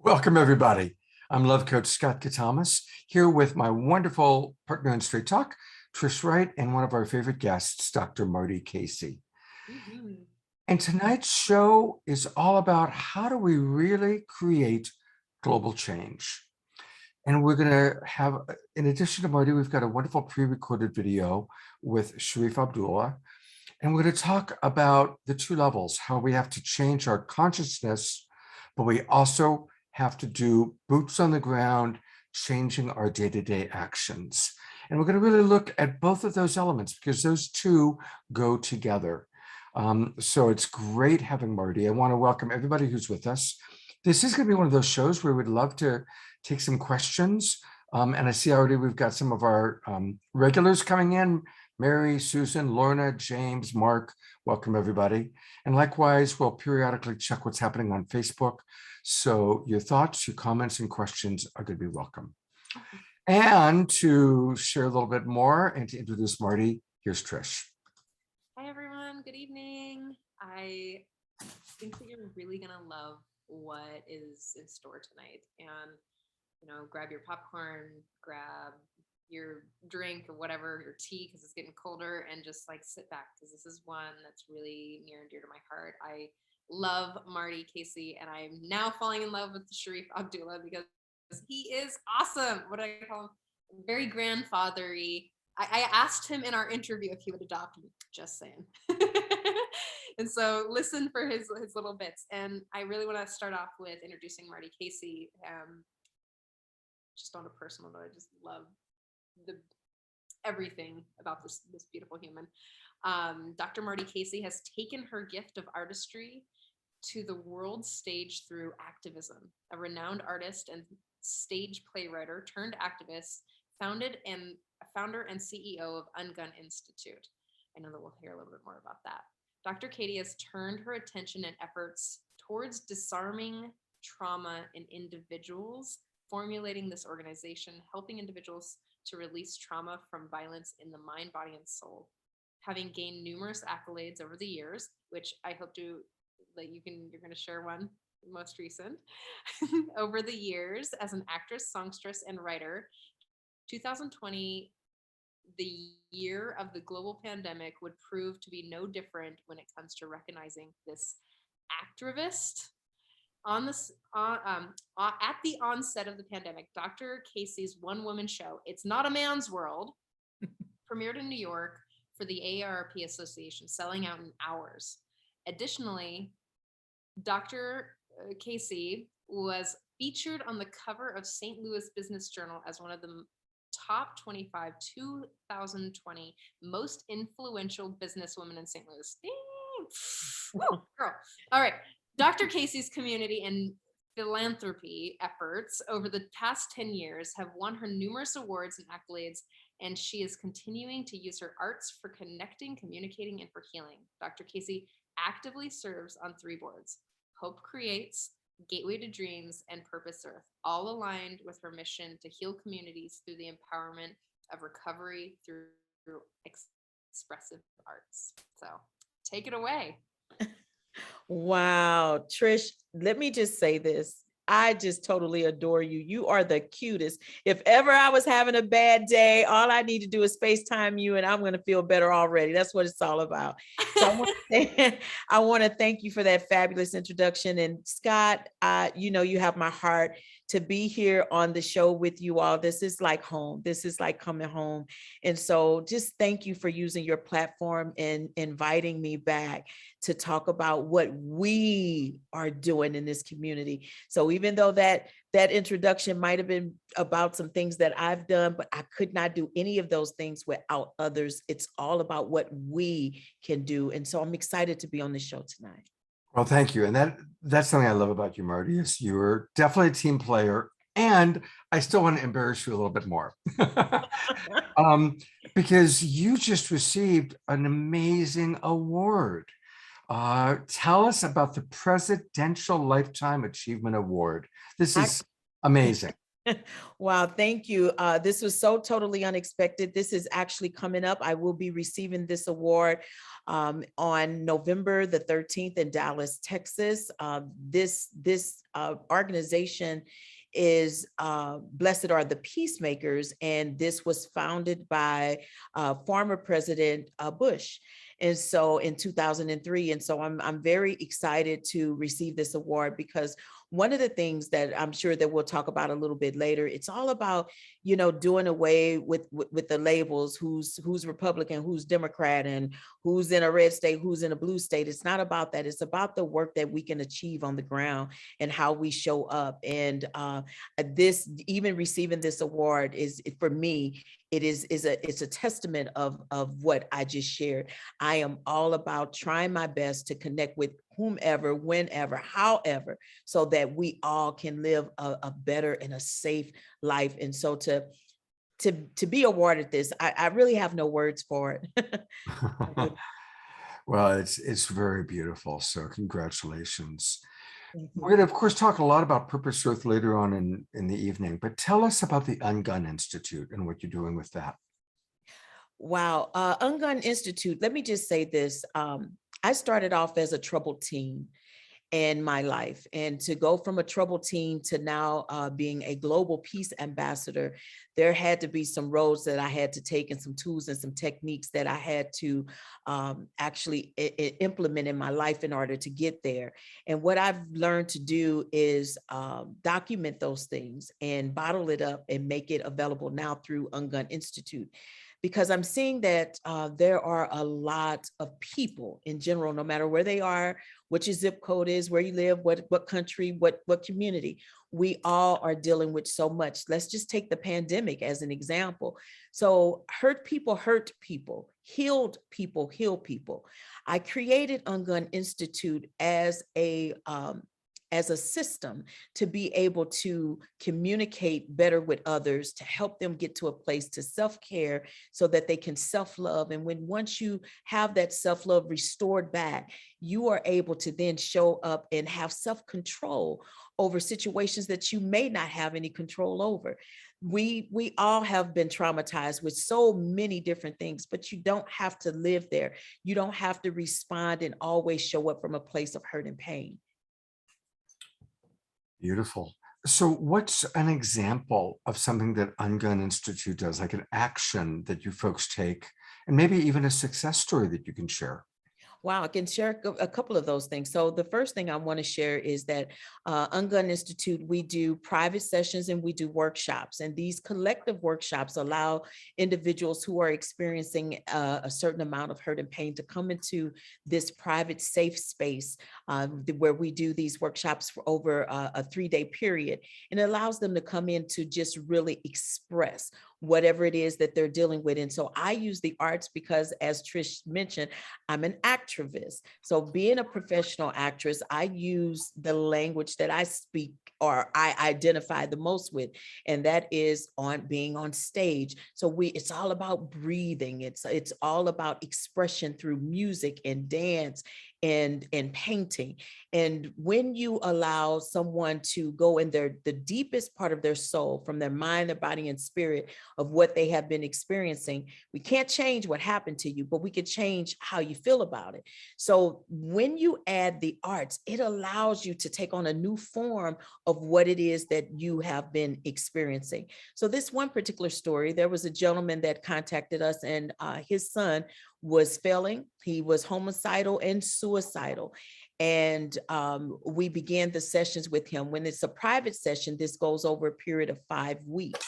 Welcome, everybody. I'm Love Coach Scott Thomas here with my wonderful partner in Straight Talk, Trish Wright, and one of our favorite guests, Dr. Marty Casey. And tonight's show is all about how do we really create global change. And we're going to have, in addition to Marty, we've got a wonderful pre-recorded video with Shariff Abdullah. And we're going to talk about the two levels, how we have to change our consciousness, but we also have to do boots on the ground, changing our day-to-day actions. And we're going to really look at both of those elements because those two go together. So it's great having Marty. I want to welcome everybody who's with us. This is going to be one of those shows where we'd love to take some questions. And I see already we've got some of our regulars coming in. Mary, Susan, Lorna, James, Mark, welcome everybody. And likewise, we'll periodically check what's happening on Facebook. So your thoughts, your comments, and questions are going to be welcome. And to share a little bit more and to introduce Marty, here's Trish. Hi, everyone. Good evening. I think that you're really going to love what is in store tonight. And, grab your popcorn, grab your drink or whatever, your tea, because it's getting colder, and just sit back because this is one that's really near and dear to my heart. I love Marty Casey, and I'm now falling in love with Shariff Abdullah because he is awesome. What do I call him? Very grandfathery. I asked him in our interview if he would adopt me, just saying. And so listen for his little bits. And I really want to start off with introducing Marty Casey. Just on a personal note, I just love everything about this beautiful human. Dr. Marty Casey has taken her gift of artistry to the world stage through activism. A renowned artist and stage playwriter turned activist, founder and CEO of UnGun Institute. I know that we'll hear a little bit more about that. Dr. Katie has turned her attention and efforts towards disarming trauma in individuals, formulating this organization, helping individuals to release trauma from violence in the mind, body, and soul. Having gained numerous accolades over the years, which I hope you're going to share one, most recent, over the years as an actress, songstress, and writer. 2020, the year of the global pandemic, would prove to be no different when it comes to recognizing this activist. At the onset of the pandemic, Dr. Casey's one-woman show, It's Not a Man's World, premiered in New York for the AARP Association, selling out in hours. Additionally, Dr. Casey was featured on the cover of St. Louis Business Journal as one of the top 25 2020 most influential businesswomen in St. Louis. Woo, girl. All right. Dr. Casey's community and philanthropy efforts over the past 10 years have won her numerous awards and accolades, and she is continuing to use her arts for connecting, communicating, and for healing. Dr. Casey actively serves on 3 boards: Hope Creates, Gateway to Dreams, and Purpose Earth, all aligned with her mission to heal communities through the empowerment of recovery through expressive arts. So take it away. Wow, Trish, let me just say this. I just totally adore you. You are the cutest. If ever I was having a bad day, all I need to do is FaceTime you and I'm going to feel better already. That's what it's all about. So I want to thank you for that fabulous introduction. And Scott, you have my heart to be here on the show with you all. This is like home. This is like coming home. And so just thank you for using your platform and inviting me back to talk about what we are doing in this community. So even though that introduction might have been about some things that I've done, but I could not do any of those things without others. It's all about what we can do. And so I'm excited to be on the show tonight. Well, thank you. And that's something I love about you, Marty, is you're definitely a team player. And I still want to embarrass you a little bit more because you just received an amazing award. Tell us about the Presidential Lifetime Achievement Award. This is amazing. Wow, thank you. This was so totally unexpected. This is actually coming up. I will be receiving this award on November the 13th in Dallas, Texas. This organization is Blessed Are the Peacemakers, and this was founded by former President Bush. And so in 2003, and so I'm very excited to receive this award, because one of the things that I'm sure that we'll talk about a little bit later, it's all about, you know, doing away with the labels, who's Republican, who's Democrat, and who's in a red state, who's in a blue state. It's not about that. It's about the work that we can achieve on the ground and how we show up. And this, even receiving this award is, for me, it's a testament of what I just shared. I am all about trying my best to connect with whomever, whenever, however, so that we all can live a better and a safe life. And so to be awarded this, I really have no words for it. Well, it's very beautiful. So congratulations. Mhm. We're going to, of course, talk a lot about Purpose Earth later on in the evening, but tell us about the UnGun Institute and what you're doing with that. Wow. UnGun Institute, let me just say this. I started off as a troubled teen in my life, and to go from a troubled teen to now being a global peace ambassador, there had to be some roads that I had to take, and some tools and some techniques that I had to actually implement in my life in order to get there. And what I've learned to do is document those things and bottle it up and make it available now through UnGun Institute. Because I'm seeing that there are a lot of people in general, no matter where they are, what your zip code is, where you live, what country, what community, we all are dealing with so much. Let's just take the pandemic as an example. So hurt people, healed people, heal people. I created UnGun Institute as a system to be able to communicate better with others, to help them get to a place to self-care so that they can self-love. And once you have that self-love restored back, you are able to then show up and have self-control over situations that you may not have any control over. We all have been traumatized with so many different things, but you don't have to live there. You don't have to respond and always show up from a place of hurt and pain. Beautiful. So what's an example of something that UnGun Institute does, like an action that you folks take, and maybe even a success story that you can share? Wow, I can share a couple of those things. So the first thing I want to share is that UnGun Institute, we do private sessions and we do workshops. And these collective workshops allow individuals who are experiencing a certain amount of hurt and pain to come into this private, safe space where we do these workshops for over a 3-day period. And it allows them to come in to just really express whatever it is that they're dealing with. And so I use the arts because, as Trish mentioned, I'm an activist. So being a professional actress, I use the language that I speak or I identify the most with, and that is on being on stage. So it's all about breathing. It's all about expression through music and dance and painting. And when you allow someone to go in the deepest part of their soul, from their mind, their body, and spirit of what they have been experiencing, we can't change what happened to you, but we can change how you feel about it. So when you add the arts, it allows you to take on a new form of what it is that you have been experiencing. So this one particular story, there was a gentleman that contacted us, and his son was failing. He was homicidal and suicidal. And we began the sessions with him. When it's a private session, this goes over a period of 5 weeks.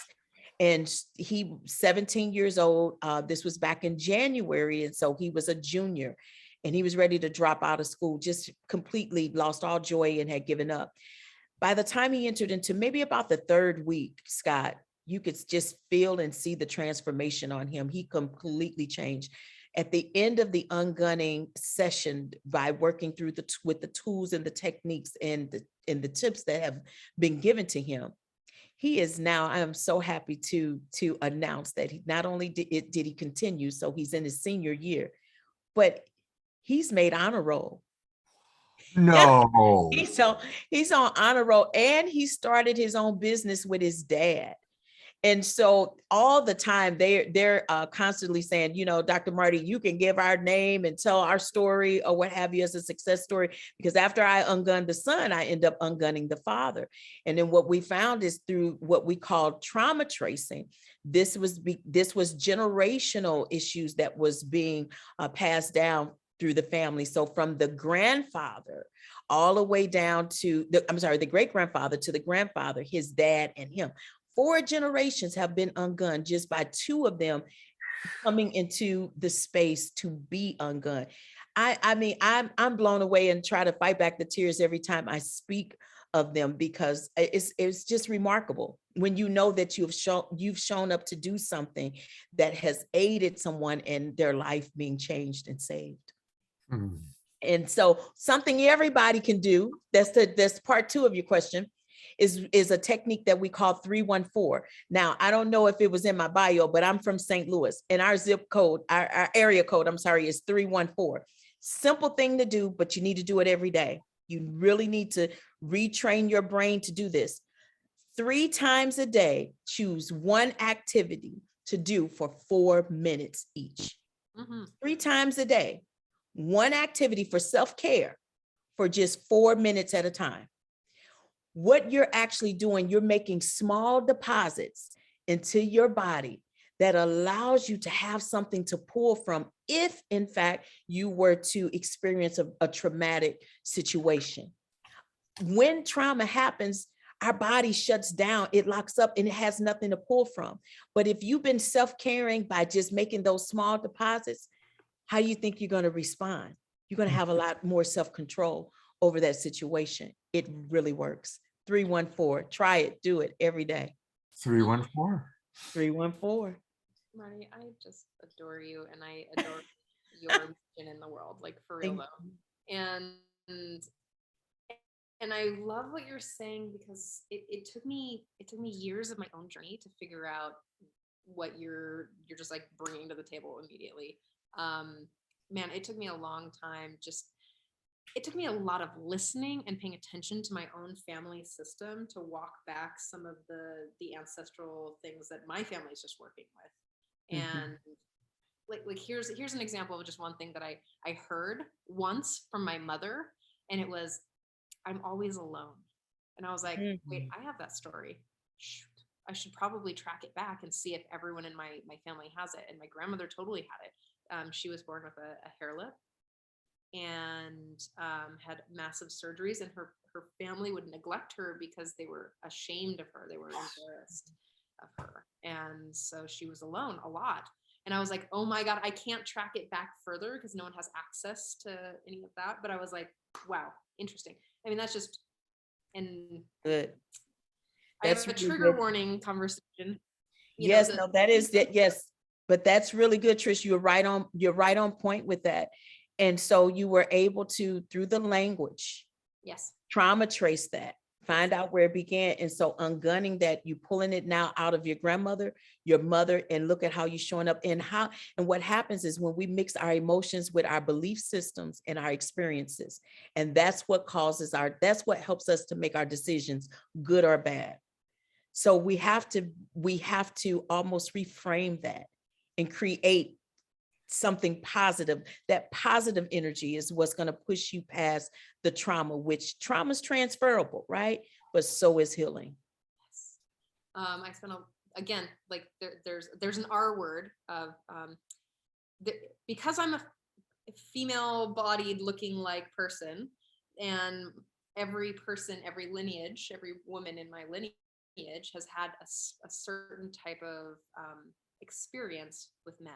And he 17 years old. This was back in January. And so he was a junior and he was ready to drop out of school, just completely lost all joy and had given up. By the time he entered into maybe about the 3rd week, Scott, you could just feel and see the transformation on him. He completely changed. At the end of the ungunning session, by working through with the tools and the techniques and the tips that have been given to him, he is now, I am so happy to announce that he not only did he continue, so he's in his senior year, but he's made honor roll. No. He's on honor roll, and he started his own business with his dad. And so all the time they're constantly saying, Dr. Marty, you can give our name and tell our story or what have you as a success story, because after I ungunned the son, I end up ungunning the father. And then what we found is through what we call trauma tracing, this was generational issues that was being passed down through the family. So from the grandfather all the way down to the great grandfather to the grandfather, his dad and him. 4 generations have been ungunned just by 2 of them coming into the space to be ungunned. I mean, I'm blown away and try to fight back the tears every time I speak of them, because it's just remarkable when you know that you've shown up to do something that has aided someone in their life being changed and saved. Hmm. And so something everybody can do, that's part 2 of your question, is a technique that we call 314. Now, I don't know if it was in my bio, but I'm from St. Louis, and our zip code, our area code, is 314. Simple thing to do, but you need to do it every day. You really need to retrain your brain to do this. 3 times a day, choose one activity to do for 4 minutes each. 3 times a day, one activity for self-care for just 4 minutes at a time. What you're actually doing, you're making small deposits into your body that allows you to have something to pull from if, in fact, you were to experience a traumatic situation. When trauma happens, our body shuts down, it locks up, and it has nothing to pull from. But if you've been self-caring by just making those small deposits, how do you think you're going to respond? You're going to have a lot more self-control over that situation. It really works. 314. Try it. Do it every day. 314. 314. Marty, I just adore you, and I adore your mission in the world, like for real though. And I love what you're saying, because it took me years of my own journey to figure out what you're just like bringing to the table immediately. Man, it took me a long time. It took me a lot of listening and paying attention to my own family system to walk back some of the ancestral things that my family is just working with. And like here's an example of just one thing that I heard once from my mother, and it was, I'm always alone. And I was like, wait, I have that story. Shoot, I should probably track it back and see if everyone in my family has it. And my grandmother totally had it. She was born with a hair lip, and had massive surgeries, and her family would neglect her because they were ashamed of her. They were embarrassed of her. And so she was alone a lot. And I was like, oh my God, I can't track it back further because no one has access to any of that. But I was like, wow, interesting. I mean, that's just, and good. That's a trigger warning conversation. Yes, no, that is that. Yes, but that's really good, Trish. You're right on point with that. And so you were able to, through the language, yes, trauma trace that, find out where it began. And so ungunning that, you pulling it now out of your grandmother, your mother, and look at how you're showing up. And what happens is when we mix our emotions with our belief systems and our experiences, and that's what helps us to make our decisions, good or bad. So we have to almost reframe that and create something positive. That positive energy is what's going to push you past the trauma, which trauma is transferable, right? But so is healing. Yes. I spent again, like there's an R word of because I'm a female-bodied looking like person, and every person, every lineage, every woman in my lineage has had a certain type of experience with men.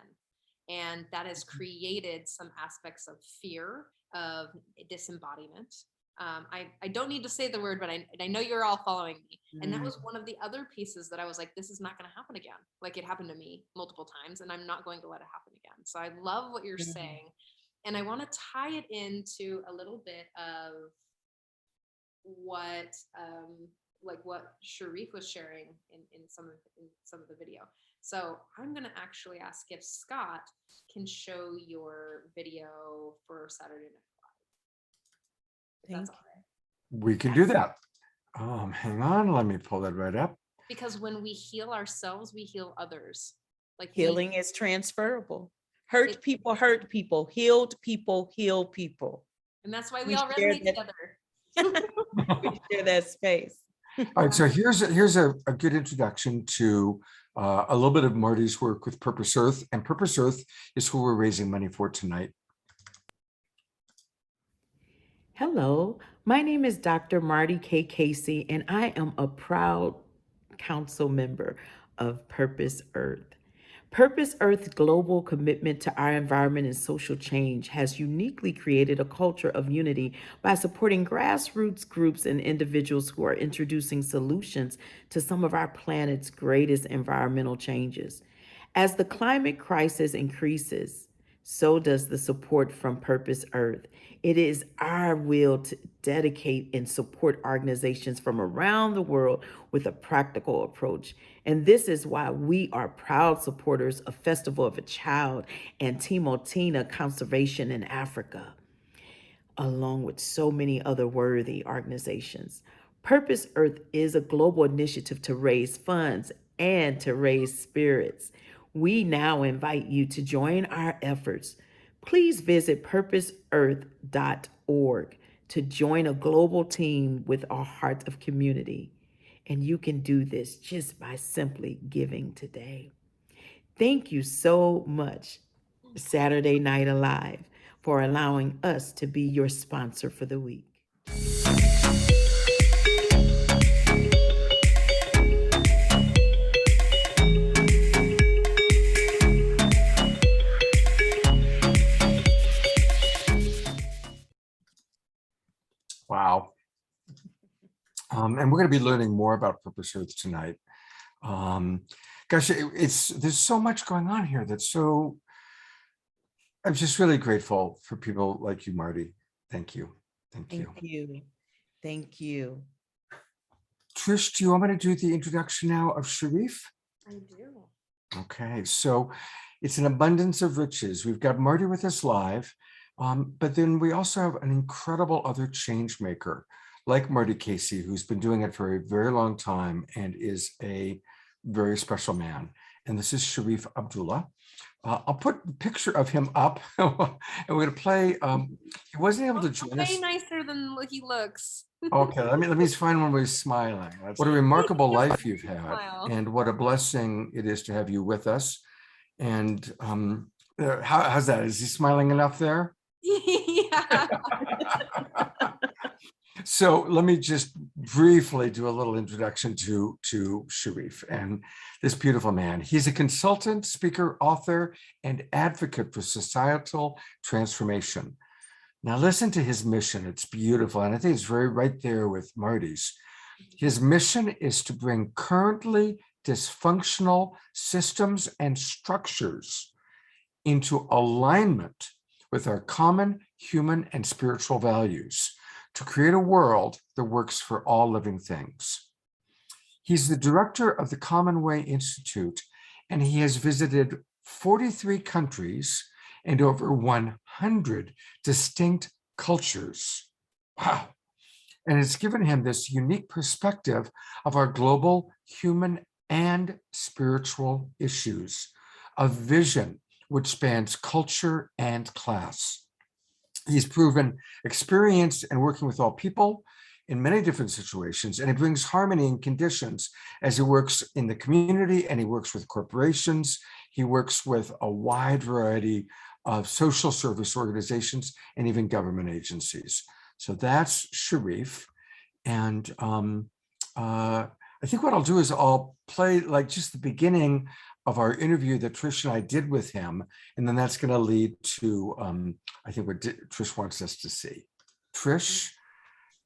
And that has created some aspects of fear, of disembodiment. I don't need to say the word, but I know you're all following me. And that was one of the other pieces that I was like, this is not going to happen again. Like, it happened to me multiple times, and I'm not going to let it happen again. So I love what you're saying. And I want to tie it into a little bit of what Shariff was sharing in some of the video. So I'm going to actually ask if Scott can show your video for Saturday Night That's Thank all right. We can do that. Hang on, let me pull that right up. Because when we heal ourselves, we heal others. Like Healing is transferable. Hurt people hurt people. Healed people heal people. and that's why we We all share resonate that- together. We share that space. All right, so here's a good introduction to a little bit of Marty's work with Purpose Earth, and Purpose Earth is who we're raising money for tonight. Hello, my name is Dr. Marty K. Casey, and I am a proud council member of Purpose Earth. Purpose Earth's global commitment to our environment and social change has uniquely created a culture of unity by supporting grassroots groups and individuals who are introducing solutions to some of our planet's greatest environmental changes. As the climate crisis increases, so does the support from Purpose Earth. It is our will to dedicate and support organizations from around the world with a practical approach. And this is why we are proud supporters of Festival of a Child and Timotina Conservation in Africa, along with so many other worthy organizations. Purpose Earth is a global initiative to raise funds and to raise spirits. We now invite you to join our efforts. Please visit purposeearth.org to join a global team with a heart of community. And you can do this just by simply giving today. Thank you so much, Saturday Night Alive, for allowing us to be your sponsor for the week. Wow. And we're going to be learning more about Purpose Earth tonight. Gosh, there's so much going on here I'm just really grateful for people like you, Marty. Thank you. Thank you. Thank you. Thank you. Trish, do you want me to do the introduction now of Shariff? I do. Okay, so it's an abundance of riches. We've got Marty with us live, but then we also have an incredible other change maker like Marty Casey, who's been doing it for a very long time and is a very special man. And this is Shariff Abdullah. I'll put a picture of him up and we're going to play. He wasn't able to join us. Way nicer than he looks. Okay, let me find one where he's smiling. What a remarkable life you've had, and what a blessing it is to have you with us. And how's that? Is he smiling enough there? Yeah. So let me just briefly do a little introduction to Shariff and this beautiful man. He's a consultant, speaker, author, and advocate for societal transformation. Now listen to his mission. It's beautiful. And I think it's very right there with Marty's. His mission is to bring currently dysfunctional systems and structures into alignment with our common human and spiritual values to create a world that works for all living things. He's the director of the Common Way Institute, and he has visited 43 countries and over 100 distinct cultures. Wow. And it's given him this unique perspective of our global human and spiritual issues, a vision which spans culture and class. He's proven experience in working with all people in many different situations, and he brings harmony in conditions as he works in the community and he works with corporations. He works with a wide variety of social service organizations and even government agencies. So that's Shariff. And I think what I'll do is I'll play like just the beginning of our interview that Trish and I did with him. And then that's going to lead to, I think, what Trish wants us to see. Trish,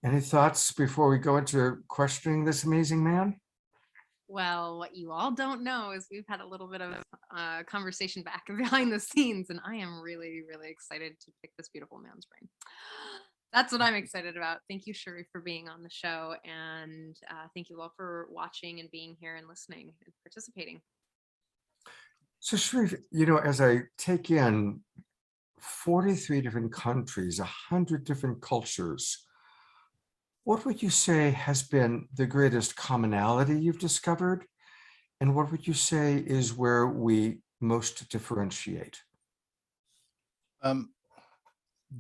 any thoughts before we go into questioning this amazing man? Well, what you all don't know is we've had a little bit of conversation back and behind the scenes, and I am really, really excited to pick this beautiful man's brain. That's what I'm excited about. Thank you, Shariff, for being on the show, and thank you all for watching and being here and listening and participating. So Shariff, you know, as I take in 43 different countries, 100 different cultures, What would you say has been the greatest commonality you've discovered? And what would you say is where we most differentiate?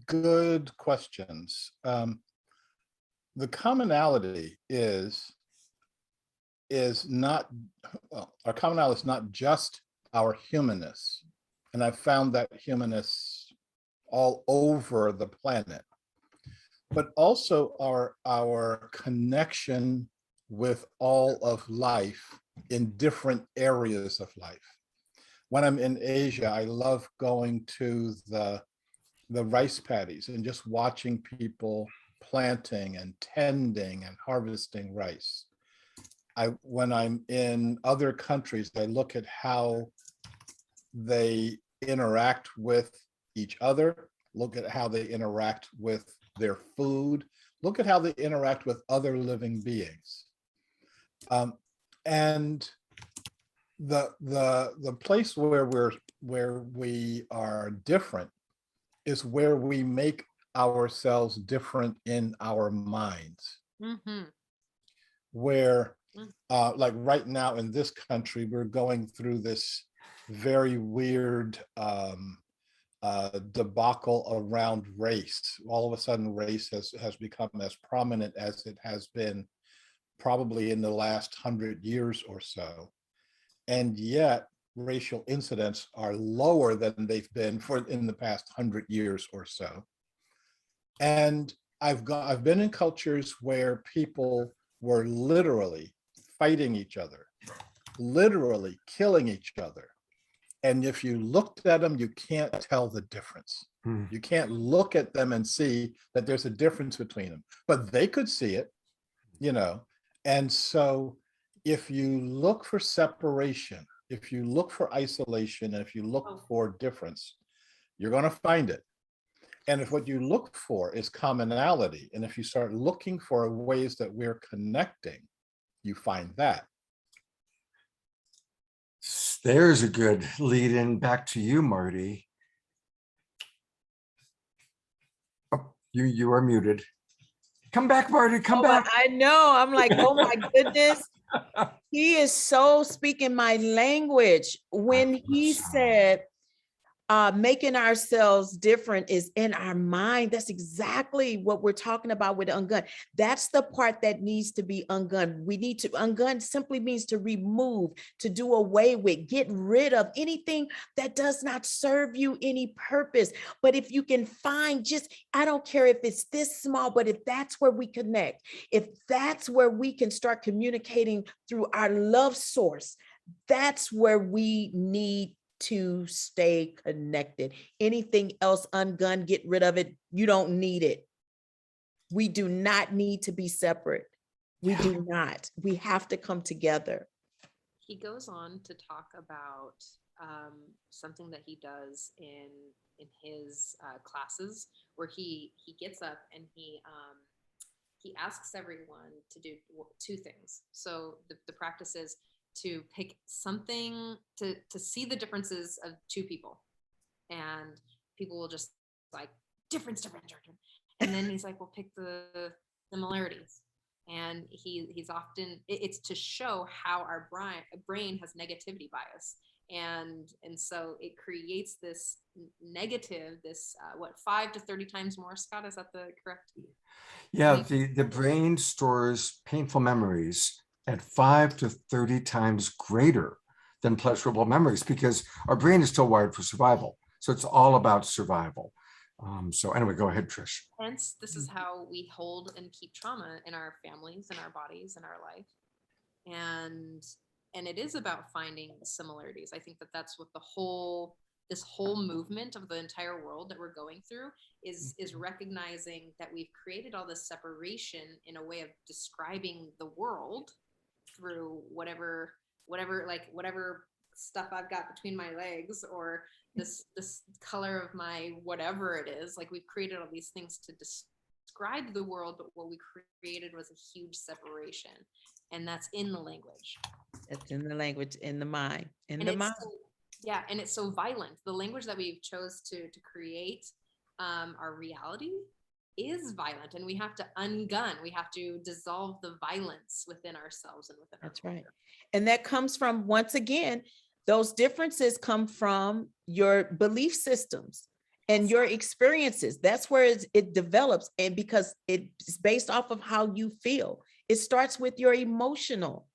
Good questions. The commonality is not, well, our commonality is not just our humanness. And I've found that humanness all over the planet, but also our connection with all of life in different areas of life. When I'm in Asia, I love going to the rice paddies and just watching people planting and tending and harvesting rice. When I'm in other countries, I look at how they interact with each other, look at how they interact with their food, look at how they interact with other living beings. And the place where we are different is where we make ourselves different in our minds. Mm-hmm. Where like right now in this country, we're going through this very weird debacle around race. All of a sudden, race has become as prominent as it has been probably in the last 100 years or so. And yet racial incidents are lower than they've been in the past 100 years or so. And I've been in cultures where people were literally fighting each other, literally killing each other. And if you looked at them, you can't tell the difference. You can't look at them and see that there's a difference between them, but they could see it, you know. And so if you look for separation, if you look for isolation, and if you look for difference, you're going to find it. And if what you look for is commonality, and if you start looking for ways that we're connecting, you find that. There's a good lead in back to you, Marty. Oh, you are muted. Come back, Marty, come back. I know, I'm like, oh my goodness. He is so speaking my language when he said, making ourselves different is in our mind. That's exactly what we're talking about with UnGun. That's the part that needs to be ungun. We need to, UnGun simply means to remove, to do away with, get rid of anything that does not serve you any purpose. But if you can find just, I don't care if it's this small, but if that's where we connect, if that's where we can start communicating through our love source, that's where we need to stay connected. Anything else, UnGun, get rid of it. You don't need it. We do not need to be separate. We do not. We have to come together. He goes on to talk about something that he does in his classes, where he gets up and he asks everyone to do two things. So the practice is to pick something, to see the differences of two people, and people will just like difference. And then he's like, well, pick the similarities. And he's often, it's to show how our brain has negativity bias. And so it creates this negative, this 5 to 30 times more, Scott, is that the correct? Yeah, the brain stores painful memories at 5 to 30 times greater than pleasurable memories, because our brain is still wired for survival. So it's all about survival. So anyway, go ahead, Trish. Hence, this is how we hold and keep trauma in our families, in our bodies, in our life. And it is about finding similarities. I think that's what this whole movement of the entire world that we're going through is recognizing that we've created all this separation in a way of describing the world through whatever stuff I've got between my legs, or this color of my whatever it is. Like, we've created all these things to describe the world, but what we created was a huge separation, and that's in the language. It's in the language, in the mind, in and the mind. And it's so violent. The language that we've chose to create our reality is violent, and we have to ungun. We have to dissolve the violence within ourselves and within That's our right. And that comes from, once again, those differences come from your belief systems and your experiences. That's where it develops. And because it's based off of how you feel, it starts with your emotional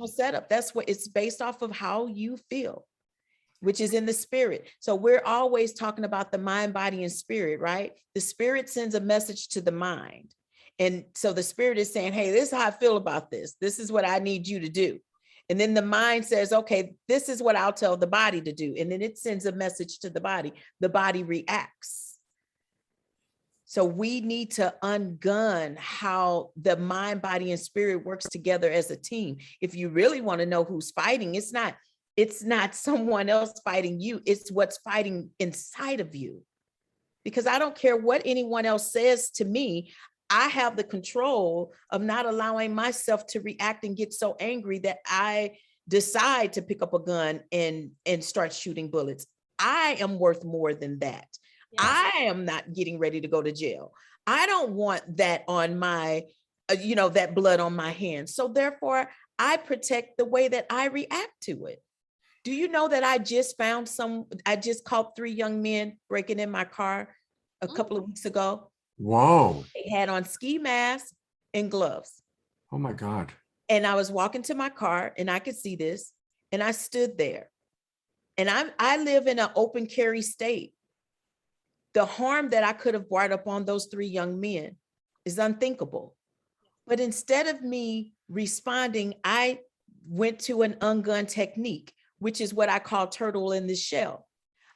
setup. That's what it's based off of, how you feel, which is in the spirit. So we're always talking about the mind, body, and spirit, right? The spirit sends a message to the mind. And so the spirit is saying, hey, this is how I feel about this. This is what I need you to do. And then the mind says, okay, this is what I'll tell the body to do. And then it sends a message to the body. The body reacts. So we need to ungun how the mind, body, and spirit works together as a team. If you really want to know who's fighting, it's not someone else fighting you. It's what's fighting inside of you. Because I don't care what anyone else says to me. I have the control of not allowing myself to react and get so angry that I decide to pick up a gun and start shooting bullets. I am worth more than that. Yes. I am not getting ready to go to jail. I don't want that on my, that blood on my hands. So therefore, I protect the way that I react to it. Do you know that I just caught 3 young men breaking in my car a couple of weeks ago? Whoa. They had on ski masks and gloves. Oh my God. And I was walking to my car and I could see this, and I stood there. And I live in an open carry state. The harm that I could have brought upon those 3 young men is unthinkable. But instead of me responding, I went to an ungun technique, which is what I call turtle in the shell.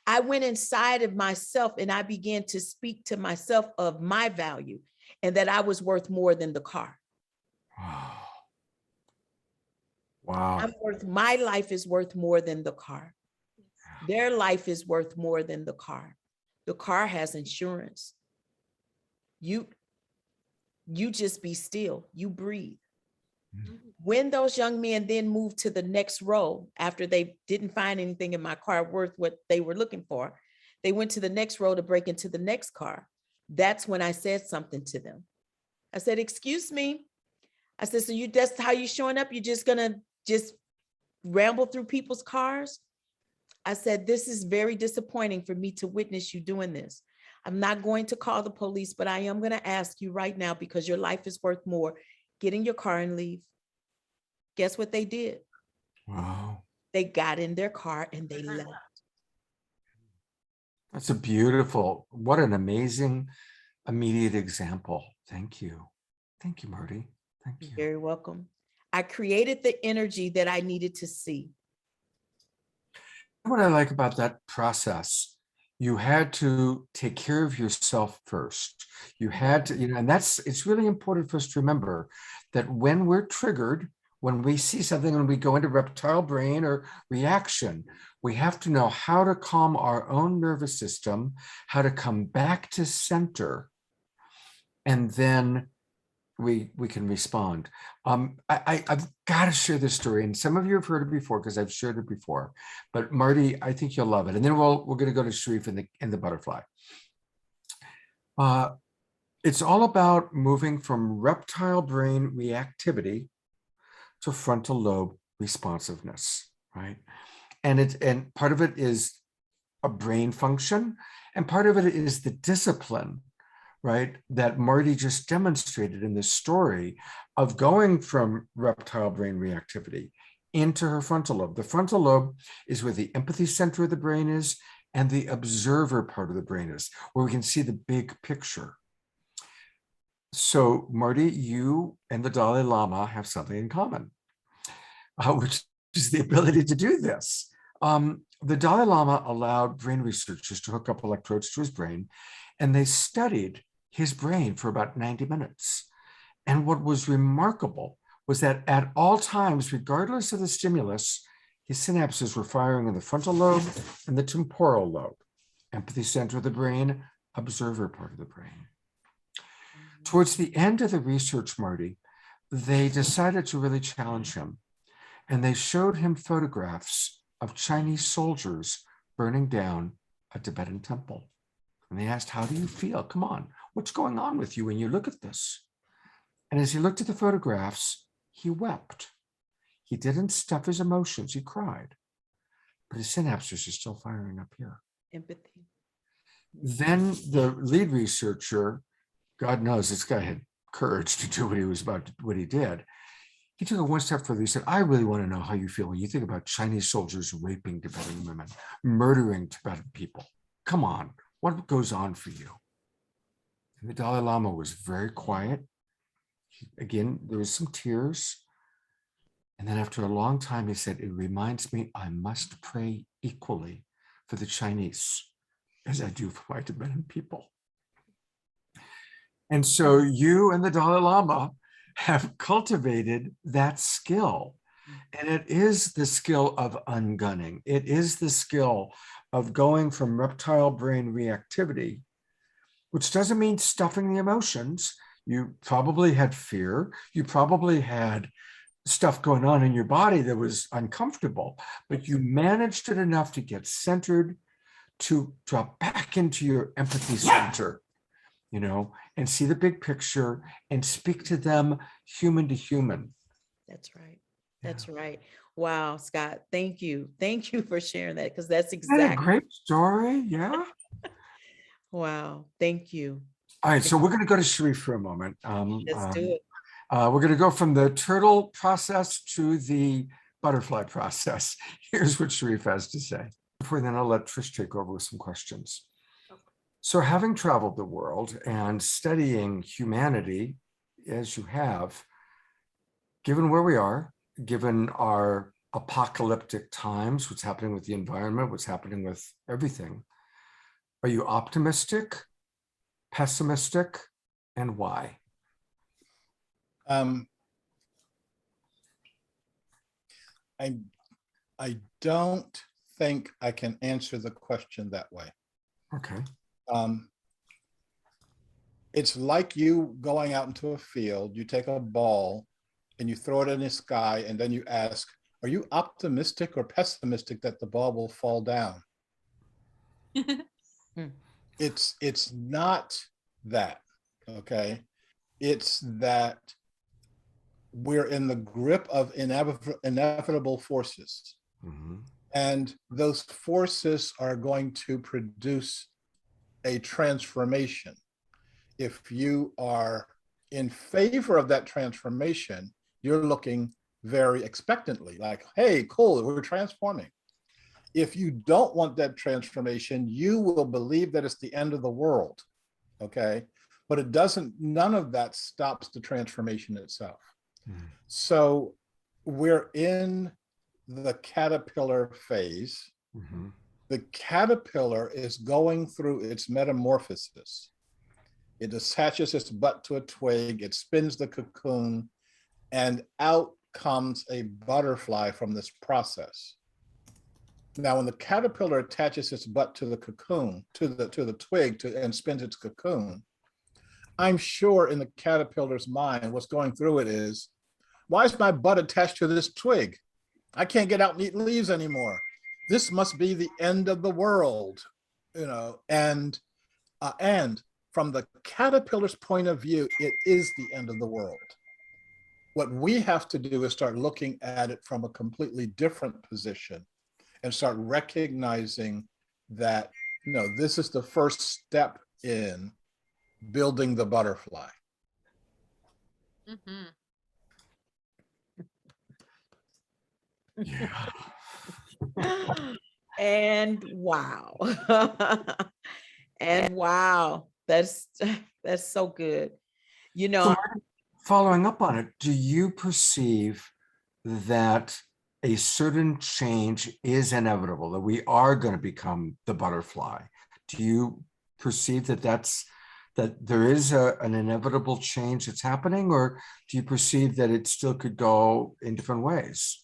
I went inside of myself and I began to speak to myself of my value and that I was worth more than the car. Wow. My life is worth more than the car. Their life is worth more than the car. The car has insurance. You just be still, you breathe. When those young men then moved to the next row, after they didn't find anything in my car worth what they were looking for, they went to the next row to break into the next car. That's when I said something to them. I said, excuse me. I said, so that's how you showing up? You're just gonna ramble through people's cars? I said, this is very disappointing for me to witness you doing this. I'm not going to call the police, but I am gonna ask you right now, because your life is worth more. Get in your car and leave. Guess what they did? Wow. They got in their car and they left. That's what an amazing, immediate example. Thank you. Thank you, Marty. Thank you. You're very welcome. I created the energy that I needed to see. What I like about that process, you had to take care of yourself first. You had to, and it's really important for us to remember that when we're triggered, when we see something, when we go into reptile brain or reaction, we have to know how to calm our own nervous system, how to come back to center, and then we can respond. I've got to share this story, and some of you have heard it before because I've shared it before. But Marty, I think you'll love it. And then we're going to go to Shariff and the butterfly. It's all about moving from reptile brain reactivity to frontal lobe responsiveness, right? And part of it is a brain function, and part of it is the discipline, right, that Marty just demonstrated in this story of going from reptile brain reactivity into her frontal lobe. The frontal lobe is where the empathy center of the brain is, and the observer part of the brain is, where we can see the big picture. So Marty, you and the Dalai Lama have something in common, which is the ability to do this. The Dalai Lama allowed brain researchers to hook up electrodes to his brain, and they studied his brain for about 90 minutes. And what was remarkable was that at all times, regardless of the stimulus, his synapses were firing in the frontal lobe and the temporal lobe, empathy center of the brain, observer part of the brain. Towards the end of the research, Marty, they decided to really challenge him. And they showed him photographs of Chinese soldiers burning down a Tibetan temple. And they asked, how do you feel? Come on, what's going on with you when you look at this? And as he looked at the photographs, he wept. He didn't stuff his emotions, he cried. But his synapses are still firing up here. Empathy. Then the lead researcher, God knows this guy had courage to do what he did. He took it one step further. He said, I really want to know how you feel when you think about Chinese soldiers raping Tibetan women, murdering Tibetan people. Come on, what goes on for you? And the Dalai Lama was very quiet. Again, there was some tears. And then after a long time, he said, it reminds me I must pray equally for the Chinese as I do for my Tibetan people. And so you and the Dalai Lama have cultivated that skill. And it is the skill of ungunning. It is the skill of going from reptile brain reactivity, which doesn't mean stuffing the emotions. You probably had fear. You probably had stuff going on in your body that was uncomfortable, but you managed it enough to get centered, to drop back into your empathy center, and see the big picture and speak to them human to human. That's right. That's right. Wow, Scott, thank you. Thank you for sharing that, because that's Isn't that a exactly. great story? Yeah. Wow, thank you. All right, so we're going to go to Shariff for a moment. Let's do it. We're going to go from the turtle process to the butterfly process. Here's what Shariff has to say. Before then, I'll let Trish take over with some questions. So having traveled the world and studying humanity as you have, given where we are, given our apocalyptic times, what's happening with the environment, what's happening with everything, are you optimistic, pessimistic, and why? I don't think I can answer the question that way. Okay. It's like you going out into a field, you take a ball and you throw it in the sky, and then you ask, are you optimistic or pessimistic that the ball will fall down? It's not that, okay? It's that we're in the grip of inevitable forces. Mm-hmm. And those forces are going to produce a transformation. If you are in favor of that transformation, you're looking very expectantly, like, hey, cool, we're transforming. If you don't want that transformation, you will believe that it's the end of the world, okay? But it doesn't, none of that stops the transformation itself. Mm. So we're in the caterpillar phase. Mm-hmm. The caterpillar is going through its metamorphosis. It attaches its butt to a twig, it spins the cocoon, and out comes a butterfly from this process. Now, when the caterpillar attaches its butt to the cocoon, to the twig, and spins its cocoon, I'm sure in the caterpillar's mind, what's going through it is, why is my butt attached to this twig? I can't get out and eat leaves anymore. This must be the end of the world, and from the caterpillar's point of view, it is the end of the world. What we have to do is start looking at it from a completely different position and start recognizing that, this is the first step in building the butterfly. Mm-hmm. Yeah. And wow. And wow, that's so good. So following up on it, do you perceive that a certain change is inevitable, that we are going to become the butterfly? Do you perceive that there is an inevitable change that's happening, or do you perceive that it still could go in different ways?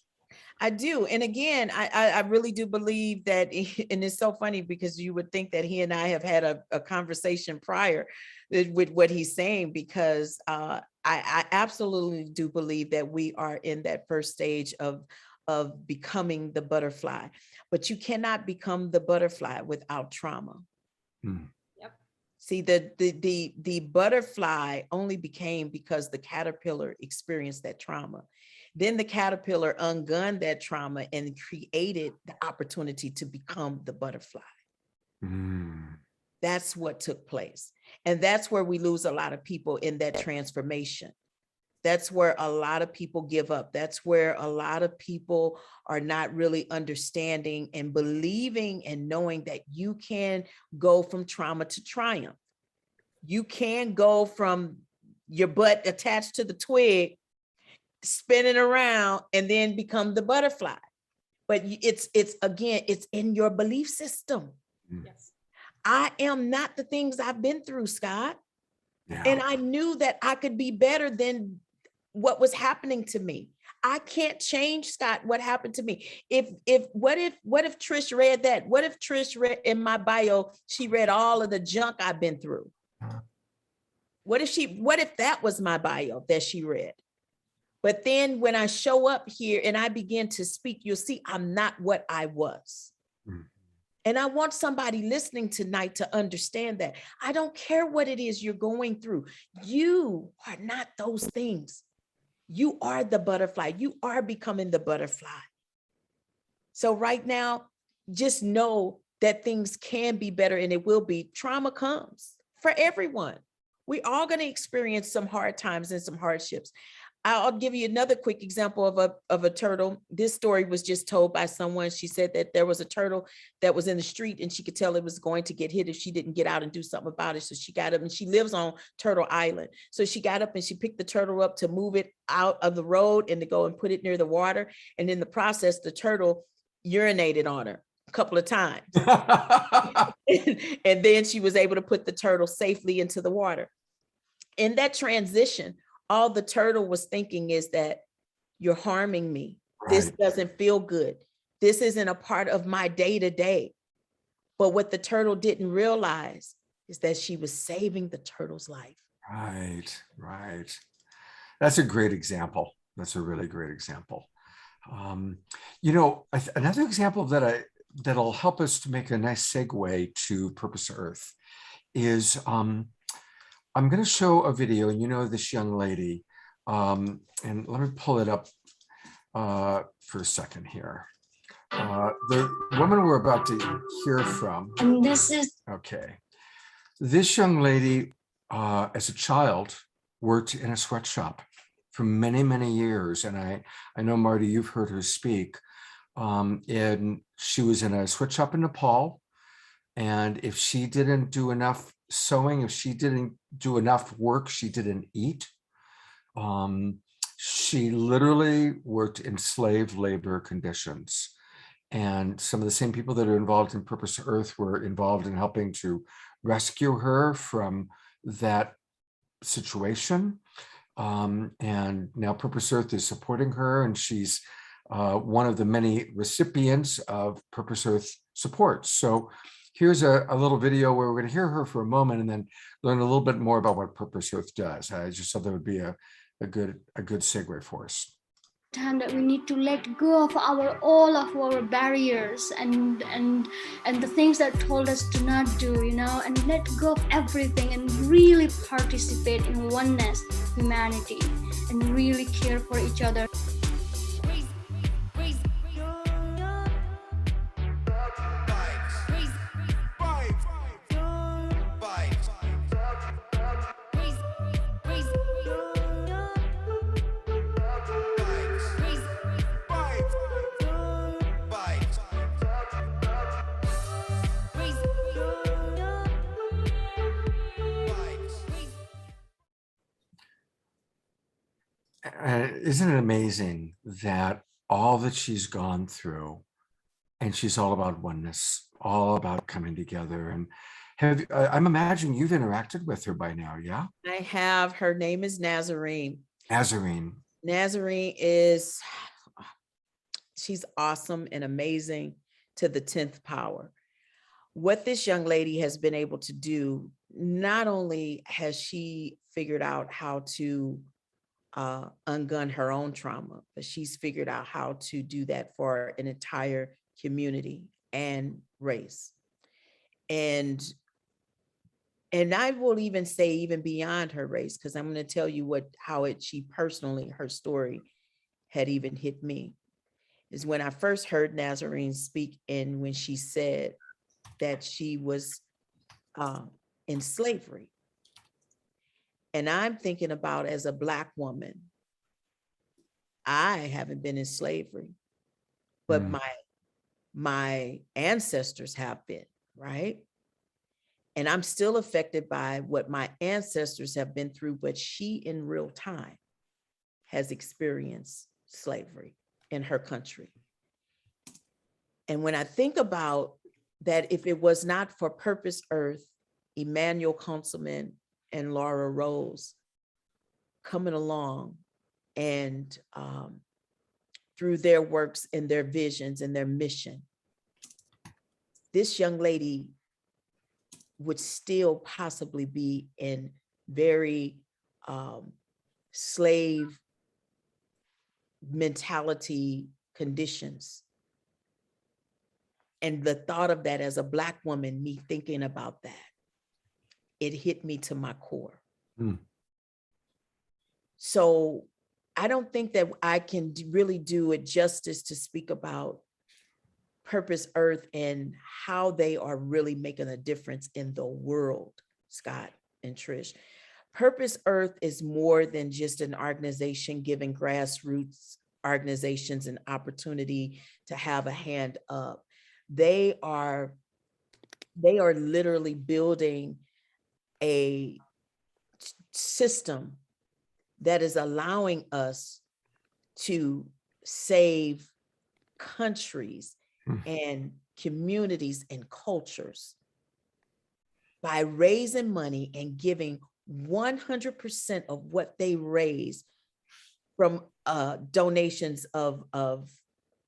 I do. And again, I really do believe that, and it's so funny because you would think that he and I have had a conversation prior with what he's saying, because I absolutely do believe that we are in that first stage of becoming the butterfly, but you cannot become the butterfly without trauma. Hmm. Yep. See, the butterfly only became because the caterpillar experienced that trauma. Then the caterpillar ungunned that trauma and created the opportunity to become the butterfly. That's what took place. And that's where we lose a lot of people in that transformation. That's where a lot of people give up. That's where a lot of people are not really understanding and believing and knowing that you can go from trauma to triumph. You can go from your butt attached to the twig, spinning around, and then become the butterfly. But it's again, it's in your belief system. Yes. I am not the things I've been through, Scott. Yeah. And I knew that I could be better than what was happening to me. I can't change, Scott, what happened to me. What if Trish read that? What if Trish read in my bio, she read all of the junk I've been through? What if that was my bio that she read? But then when I show up here and I begin to speak, you'll see I'm not what I was. And I want somebody listening tonight to understand that. I don't care what it is you're going through. You are not those things. You are the butterfly. You are becoming the butterfly. So right now, just know that things can be better and it will be. Trauma comes for everyone. We're all going to experience some hard times and some hardships. I'll give you another quick example of a turtle. This story was just told by someone. She said that there was a turtle that was in the street and she could tell it was going to get hit if she didn't get out and do something about it. So she got up, and she lives on Turtle Island. So she got up and she picked the turtle up to move it out of the road and to go and put it near the water. And in the process, the turtle urinated on her a couple of times. And then she was able to put the turtle safely into the water. In that transition, all the turtle was thinking is that you're harming me. Right. This doesn't feel good. This isn't a part of my day-to-day. But what the turtle didn't realize is that she was saving the turtle's life. Right. That's a great example. That's a really great example. Another example that'll help us to make a nice segue to Purpose Earth is I'm going to show a video, and this young lady, and let me pull it up for a second here. The woman we're about to hear from. And this is okay. This young lady, as a child, worked in a sweatshop for many, many years, and I know, Marty, you've heard her speak. And she was in a sweatshop in Nepal, and if she didn't do enough sewing, if she didn't do enough work, she didn't eat. She literally worked in slave labor conditions. And some of the same people that are involved in Purpose Earth were involved in helping to rescue her from that situation. And now Purpose Earth is supporting her, and she's one of the many recipients of Purpose Earth support. So here's a little video where we're going to hear her for a moment and then learn a little bit more about what Purpose Earth does. I just thought that would be a good segue for us. Time that we need to let go of all of our barriers and the things that told us to not do, and let go of everything and really participate in oneness, humanity, and really care for each other. Isn't it amazing that all that she's gone through, and she's all about oneness, all about coming together? And I'm imagining you've interacted with her by now, yeah? I have. Her name is Nazarene. Nazarene she's awesome and amazing to the 10th power. What this young lady has been able to do, not only has she figured out how to ungun her own trauma, but she's figured out how to do that for an entire community and race. And And I will even say even beyond her race, because I'm going to tell you how she personally, her story had even hit me, is when I first heard Nazarene speak, and when she said that she was in slavery. And I'm thinking about, as a Black woman, I haven't been in slavery, but my ancestors have been, right? And I'm still affected by what my ancestors have been through, but she in real time has experienced slavery in her country. And when I think about that, if it was not for Purpose Earth, Emmanuel Kunzelman and Laura Rose coming along and through their works and their visions and their mission, this young lady would still possibly be in very slave mentality conditions. And the thought of that, as a Black woman, me thinking about that, it hit me to my core. So I don't think that I can really do it justice to speak about Purpose Earth and how they are really making a difference in the world, Scott and Trish. Purpose Earth is more than just an organization giving grassroots organizations an opportunity to have a hand up. They are literally building a system that is allowing us to save countries and communities and cultures by raising money and giving 100% of what they raise from donations of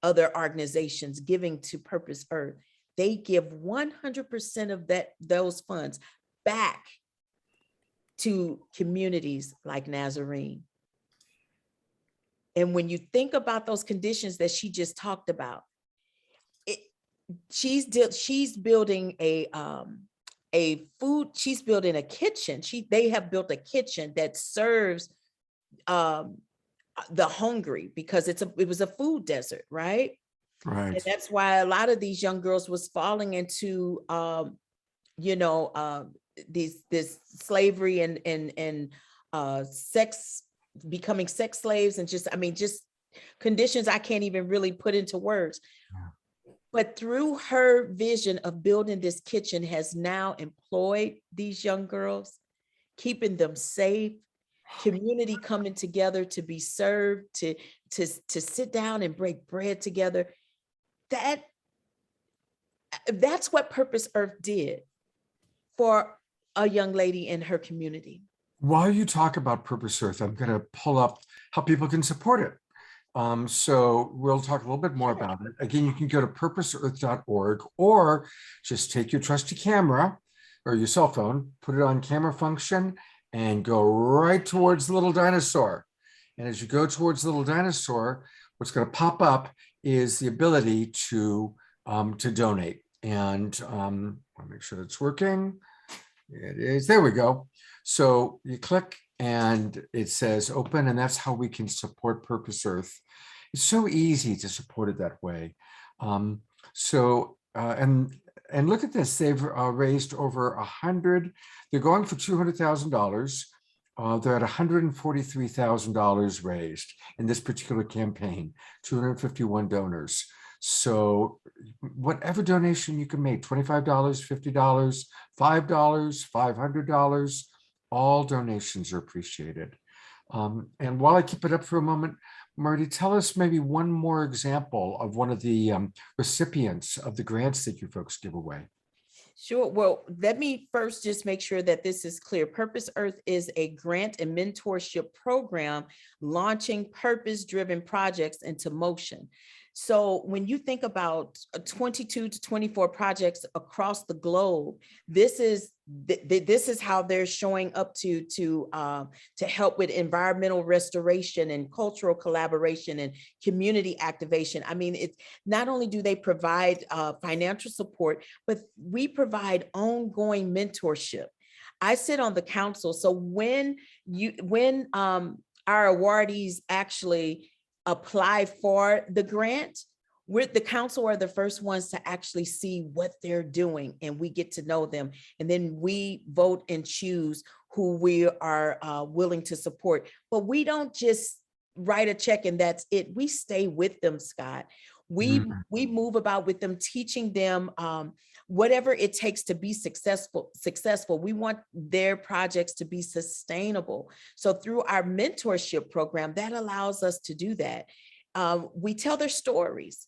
other organizations giving to Purpose Earth. They give 100% of those funds back to communities like Nazarene. And when you think about those conditions that she just talked about, she's building she's building a kitchen. They have built a kitchen that serves the hungry, because it was a food desert, right? Right. And that's why a lot of these young girls was falling into this slavery and sex, becoming sex slaves, and just conditions I can't even really put into words. Yeah. But through her vision of building this kitchen has now employed these young girls, keeping them safe, community coming together to be served, to sit down and break bread together. That's what Purpose Earth did for a young lady in her community. While you talk about Purpose Earth, I'm going to pull up how people can support it. So we'll talk a little bit more about it. Again, you can go to purposeearth.org, or just take your trusty camera or your cell phone, put it on camera function, and go right towards the little dinosaur. And as you go towards the little dinosaur, what's going to pop up is the ability to donate. And I'll make sure that's working. It is. There we go. So you click and it says open, and that's how we can support Purpose Earth. It's so easy to support it that way. And look at this, they've raised over 100, they're going for $200,000. They're at $143,000 raised in this particular campaign, 251 donors. So whatever donation you can make, $25, $50, $5, $500, all donations are appreciated. And while I keep it up for a moment, Marty, tell us maybe one more example of one of the recipients of the grants that you folks give away. Sure. Well, let me first just make sure that this is clear. Purpose Earth is a grant and mentorship program launching purpose-driven projects into motion. So when you think about 22 to 24 projects across the globe, this is how they're showing up to help with environmental restoration and cultural collaboration and community activation. I mean, it's not only do they provide financial support, but we provide ongoing mentorship. I sit on the council. So when our awardees actually apply for the grant, the council are the first ones to actually see what they're doing, and we get to know them. And then we vote and choose who we are willing to support. But we don't just write a check and that's it. We stay with them, Scott. We move about with them, teaching them whatever it takes to be successful. We want their projects to be sustainable. So through our mentorship program, that allows us to do that. We tell their stories,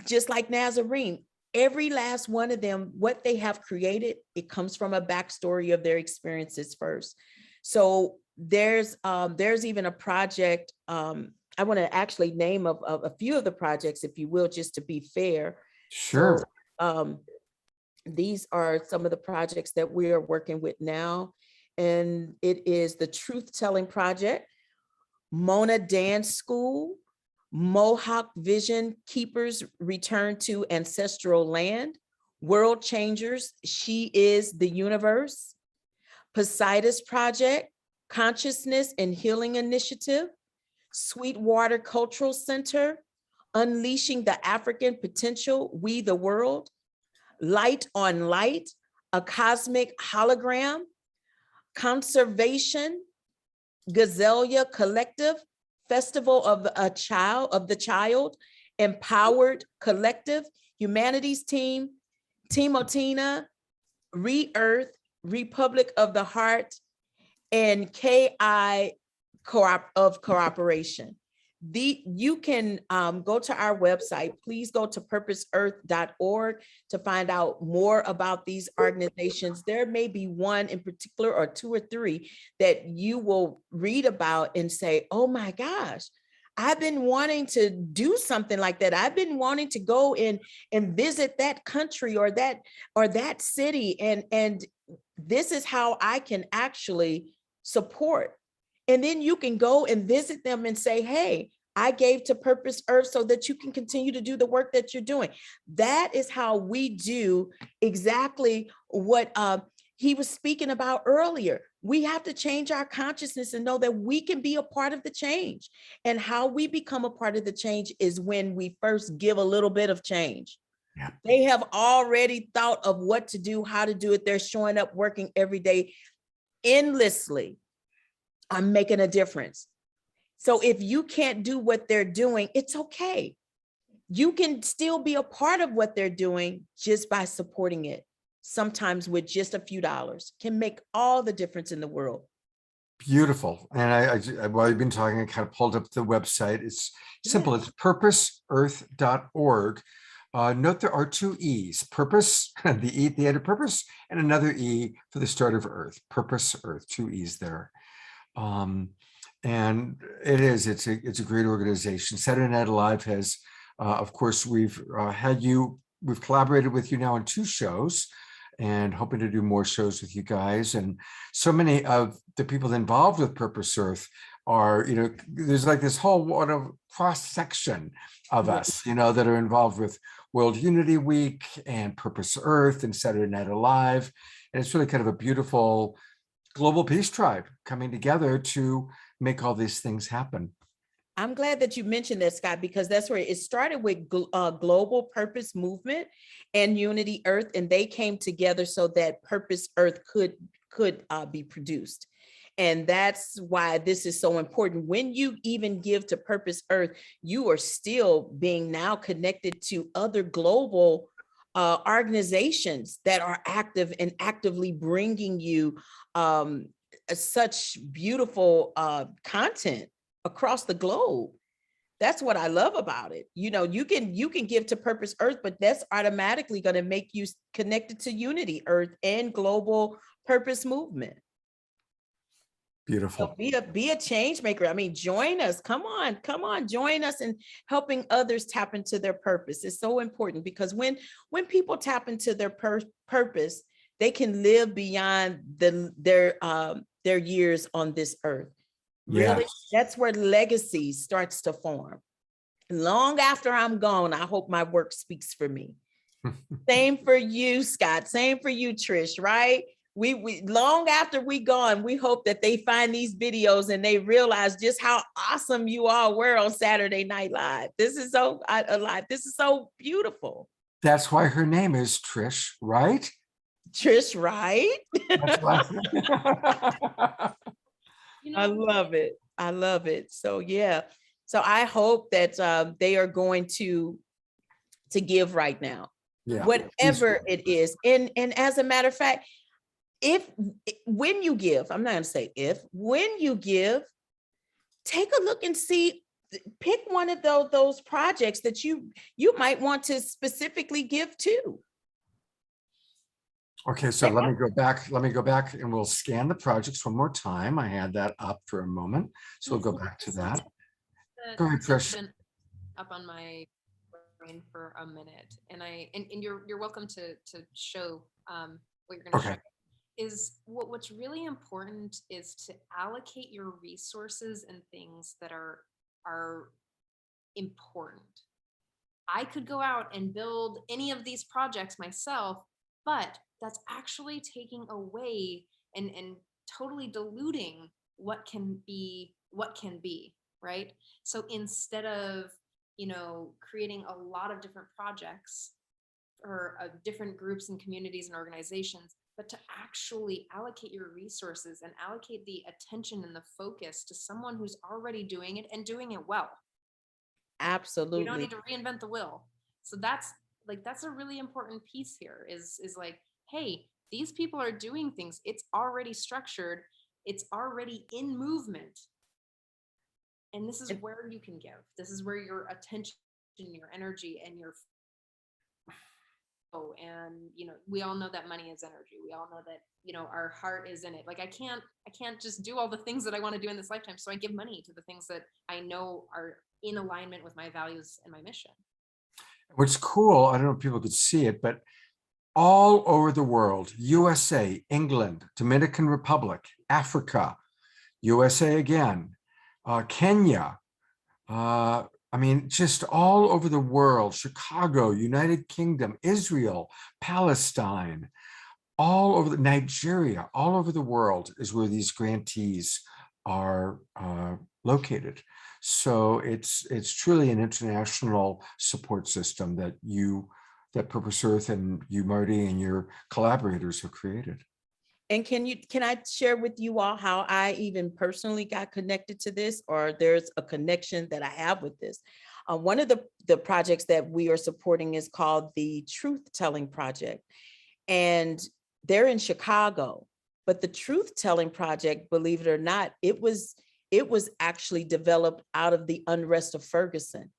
just like Nazarene. Every last one of them, what they have created, it comes from a backstory of their experiences first. So there's even a project, I want to actually name a few of the projects, if you will, just to be fair. Sure. So, these are some of the projects that we are working with now. And it is the Truth Telling Project, Mona Dance School, Mohawk Vision Keepers Return to Ancestral Land, World Changers, She is the Universe, Poseidas Project, Consciousness and Healing Initiative, Sweetwater Cultural Center, Unleashing the African Potential, We the World, Light on Light, A Cosmic Hologram, Conservation, Gazellia Collective, Festival of the Child, Empowered Collective, Humanities Team, Team Otina, Re-Earth, Republic of the Heart, and KI of Cooperation. You can go to our website. Please go to purposeearth.org to find out more about these organizations. There may be one in particular or two or three that you will read about and say, oh my gosh, I've been wanting to do something like that. I've been wanting to go in and visit that country or that city. And this is how I can actually support. And then you can go and visit them and say, hey, I gave to Purpose Earth so that you can continue to do the work that you're doing. That is how we do exactly what he was speaking about earlier. We have to change our consciousness and know that we can be a part of the change. And how we become a part of the change is when we first give a little bit of change. Yeah. They have already thought of what to do, how to do it. They're showing up, working every day endlessly. I'm making a difference. So if you can't do what they're doing, it's okay. You can still be a part of what they're doing just by supporting it. Sometimes with just a few dollars can make all the difference in the world. Beautiful. And I while you've been talking, I kind of pulled up the website. It's simple. It's purposeearth.org. Note there are two E's, purpose, the E at the end of purpose, and another E for the start of Earth, Purpose Earth, two E's there. And it's a great organization. Saturday Night Live has, of course, we've collaborated with you now on 2 shows and hoping to do more shows with you guys. And so many of the people involved with Purpose Earth are, there's like this whole cross section of us, that are involved with World Unity Week and Purpose Earth and Saturday Night Live. And it's really kind of a beautiful global peace tribe coming together to make all these things happen. I'm glad that you mentioned that, Scott, because that's where it started with Global Purpose Movement and Unity Earth, and they came together so that Purpose Earth could be produced. And that's why this is so important. When you even give to Purpose Earth, you are still being now connected to other global organizations that are active and actively bringing you such beautiful content across the globe. That's what I love about it. You can give to Purpose Earth, but that's automatically going to make you connected to Unity Earth and Global Purpose Movement. Beautiful. So be a change maker. I mean, join us. Come on, join us in helping others tap into their purpose. It's so important because when people tap into their purpose, they can live beyond their years on this earth. Really, Yes. That's where legacy starts to form. Long after I'm gone, I hope my work speaks for me. Same for you, Scott. Same for you, Trish, right? we long after we gone, we hope that they find these videos and they realize just how awesome you all were on Saturday Night Live. This is so alive. This is so beautiful. That's why her name is Trish, right? Trish, right? That's why. You I know, love it. I love it. So yeah. So I hope that they are going to give right now, Yeah. whatever it is. And as a matter of fact, when you give, I'm not going to say if, when you give, take a look and see, pick one of those projects that you might want to specifically give to. Okay, so let me go back. Let me go back and we'll scan the projects one more time. I had that up for a moment. So we'll go back to that. Go ahead, Trish. Been up on my brain for a minute, and you're welcome to show what you're going to Okay. show. Is what's really important is to allocate your resources and things that are important. I could go out and build any of these projects myself, but that's actually taking away and totally diluting what can be, right? So instead of, creating a lot of different projects or different groups and communities and organizations, but to actually allocate your resources and allocate the attention and the focus to someone who's already doing it and doing it well. Absolutely. You don't need to reinvent the wheel. So that's a really important piece here is like, hey, these people are doing things. It's already structured. It's already in movement. And this is where you can give. This is where your attention, your energy, and your and we all know that money is energy. We all know that our heart is in it. Like I can't just do all the things that I want to do in this lifetime. So I give money to the things that I know are in alignment with my values and my mission. What's cool, I don't know if people could see it, but all over the world, USA, England, Dominican Republic, Africa, USA again, Kenya, just all over the world, Chicago, United Kingdom, Israel, Palestine, all over Nigeria, all over the world is where these grantees are located. So it's truly an international support system that Purpose Earth and you, Marty, and your collaborators have created. And can I share with you all how I even personally got connected to this, or there's a connection that I have with this? One of the projects that we are supporting is called the Truth Telling Project. And they're in Chicago, but the Truth Telling Project, believe it or not, it was actually developed out of the unrest of Ferguson.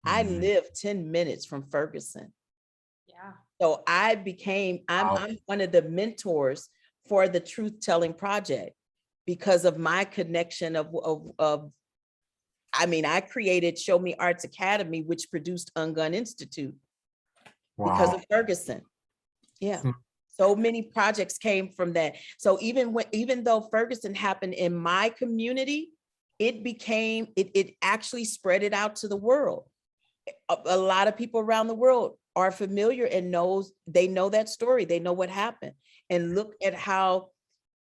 I live 10 minutes from Ferguson. Yeah. So I'm one of the mentors for the Truth Telling Project because of my connection I created Show Me Arts Academy, which produced UnGun Institute because of Ferguson. Yeah. So many projects came from that. So even though Ferguson happened in my community, it actually spread it out to the world. A lot of people around the world are familiar and they know that story. They know what happened. And look at how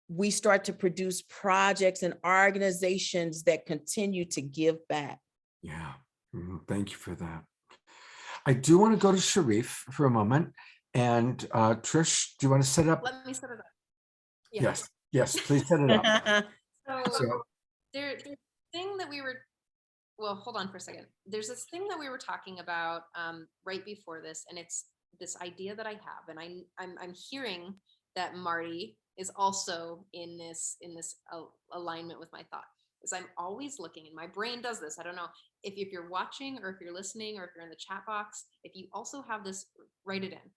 we start to produce projects and organizations that continue to give back. Yeah, thank you for that. I do want to go to Shariff for a moment. And Trish, do you want to set up? Let me set it up. Yeah. Yes, please set it up. So there's a thing that hold on for a second. There's this thing that we were talking about right before this, and it's this idea that I have, and I'm hearing that Marty is also in this alignment with my thought. Is I'm always looking, and my brain does this. I don't know if you're watching or if you're listening or if you're in the chat box. If you also have this, write it in.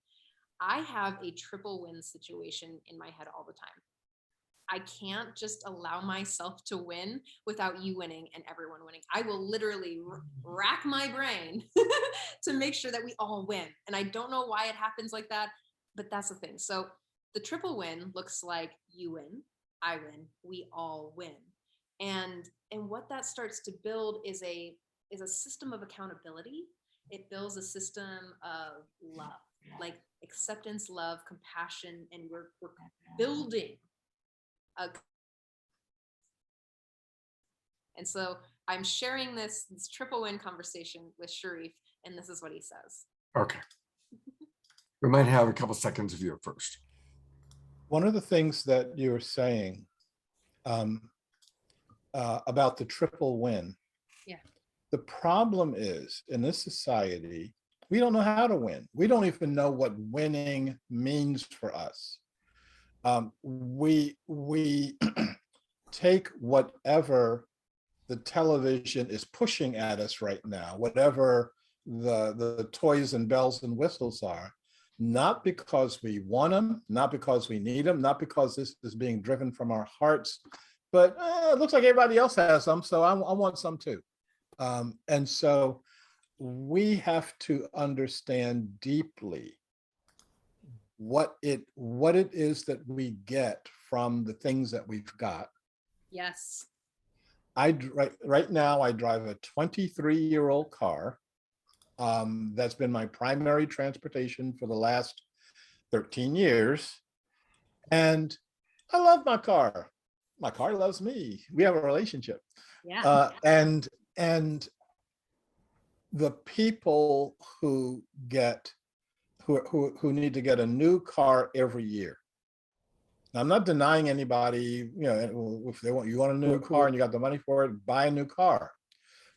I have a triple win situation in my head all the time. I can't just allow myself to win without you winning and everyone winning. I will literally rack my brain to make sure that we all win. And I don't know why it happens like that, but that's the thing. So the triple win looks like you win, I win, we all win. And what that starts to build is a system of accountability. It builds a system of love. Like acceptance, love, compassion, and we're building a. And so I'm sharing this triple win conversation with Shariff, and this is what he says. Okay. We might have a couple seconds of you first. One of the things that you were saying about the triple win. Yeah. The problem is, in this society, we don't know how to win. We don't even know what winning means for us. We take whatever the television is pushing at us right now, whatever the toys and bells and whistles are, not because we want them, not because we need them, not because this is being driven from our hearts, but it looks like everybody else has some, so I want some too. And so we have to understand deeply what it is that we get from the things that we've got. Yes. Right now, I drive a 23-year-old car. That's been my primary transportation for the last 13 years. And I love my car. My car loves me. We have a relationship. Yeah. And the people who need to get a new car every year. Now, I'm not denying anybody, if you want a new car and you got the money for it, buy a new car.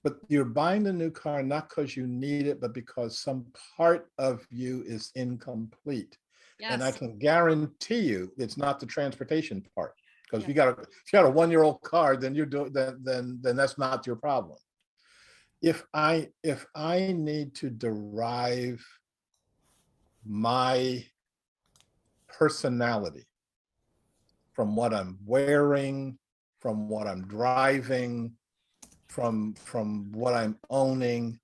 But you're buying the new car not because you need it, but because some part of you is incomplete. Yes. And I can guarantee you it's not the transportation part. Because if you got a 1-year-old car, then then that's not your problem. If I need to derive my personality from what I'm wearing, from what I'm driving, from what I'm owning,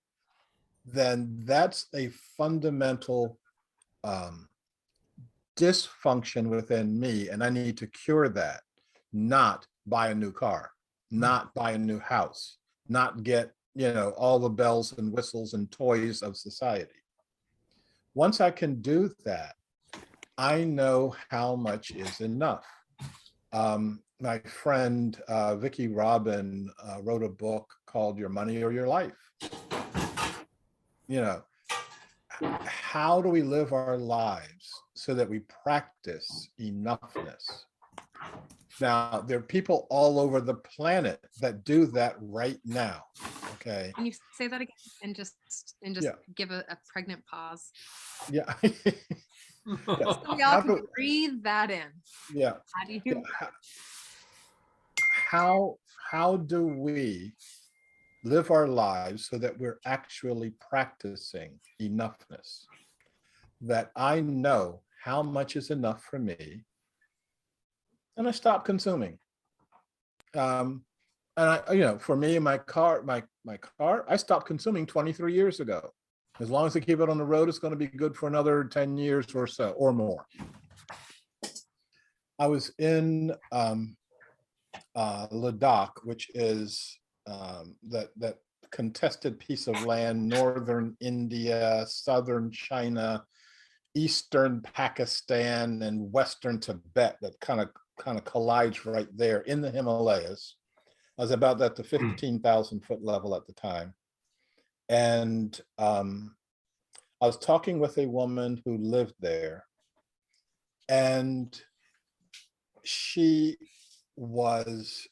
then that's a fundamental dysfunction within me, and I need to cure that. Not buy a new car, not buy a new house, not get all the bells and whistles and toys of society. Once I can do that, I know how much is enough. My friend Vicki Robin wrote a book called Your Money or Your Life. How do we live our lives so that we practice enoughness? Now, there are people all over the planet that do that right now. Okay. Can you say that again and just give a pregnant pause? Yeah. So we all can breathe that in. Yeah. How do you? How do we live our lives so that we're actually practicing enoughness? That I know how much is enough for me, and I stop consuming. And for me, my car, I stopped consuming 23 years ago. As long as I keep it on the road, it's going to be good for another 10 years or so, or more. I was in Ladakh, which is that contested piece of land, northern India, southern China, eastern Pakistan, and western Tibet, that kind of collides right there in the Himalayas. I was about at the 15,000 foot level at the time. And I was talking with a woman who lived there, and she was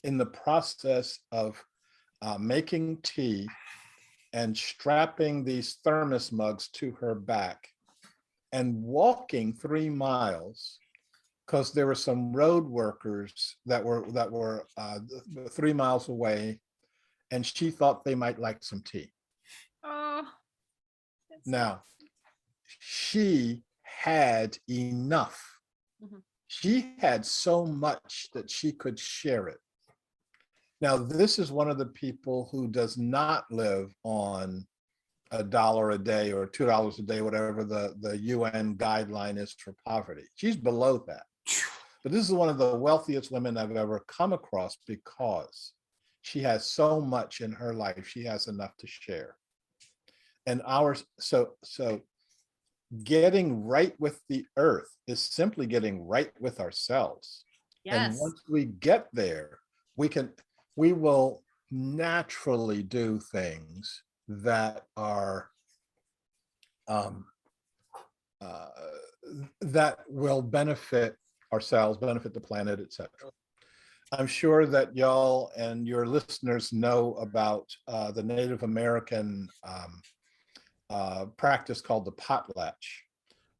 in the process of making tea and strapping these thermos mugs to her back and walking 3 miles, because there were some road workers that were 3 miles away, and she thought they might like some tea. Oh. Now, she had enough. Mm-hmm. She had so much that she could share it. Now, this is one of the people who does not live on $1 a day or $2 a day, whatever the UN guideline is for poverty. She's below that. But this is one of the wealthiest women I've ever come across, because she has so much in her life. She has enough to share. And so getting right with the earth is simply getting right with ourselves. And Yes. once we get there, we will naturally do things that are that will benefit ourselves, benefit the planet, etc. I'm sure that y'all and your listeners know about the Native American practice called the Potlatch,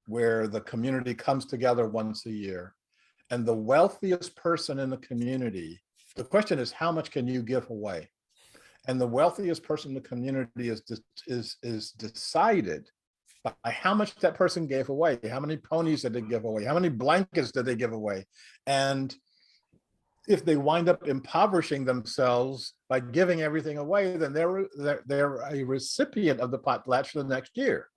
where the community comes together once a year, and the wealthiest person in the community, the question is, how much can you give away? And the wealthiest person in the community is decided by how much that person gave away, how many ponies did they give away, how many blankets did they give away. And if they wind up impoverishing themselves by giving everything away, then they're a recipient of the potlatch the next year.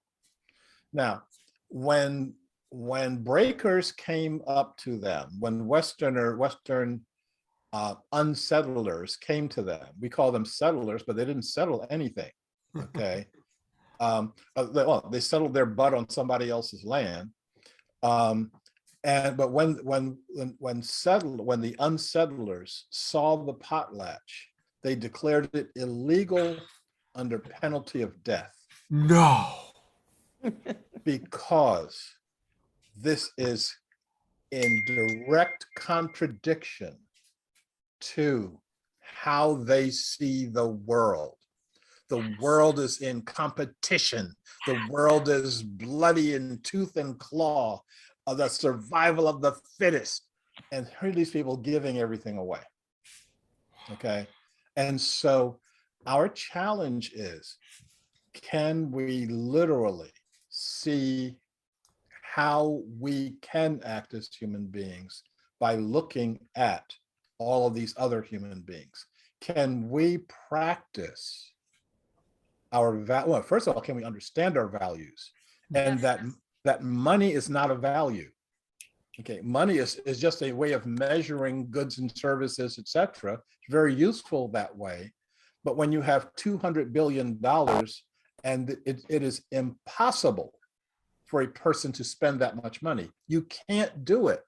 Now, when breakers came up to them, when Western unsettlers came to them, we call them settlers, but they didn't settle anything. Okay, well, they settled their butt on somebody else's land. But when the unsettlers saw the potlatch, they declared it illegal under penalty of death. No. Because this is in direct contradiction to how they see the world. The world is in competition. The world is bloody in tooth and claw. The survival of the fittest, and here are these people giving everything away. Okay, and so our challenge is, can we literally see how we can act as human beings by looking at all of these other human beings? Can we practice our well, first of all, can we understand our values, and that money is not a value? Okay, money is just a way of measuring goods and services, etc. It's very useful that way. But when you have $200 billion and it is impossible for a person to spend that much money, you can't do it.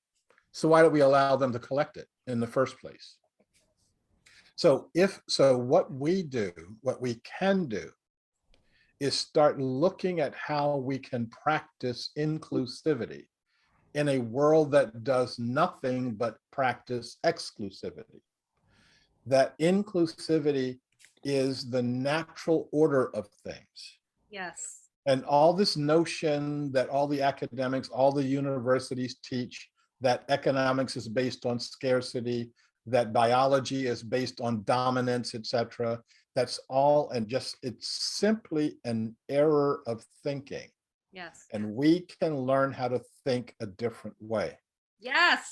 So why do we allow them to collect it in the first place? So what we can do is start looking at how we can practice inclusivity in a world that does nothing but practice exclusivity. That inclusivity is the natural order of things. Yes. And all this notion that all the academics, all the universities teach that economics is based on scarcity, that biology is based on dominance, etc. That's all, and just, it's simply an error of thinking. Yes. And we can learn how to think a different way. Yes.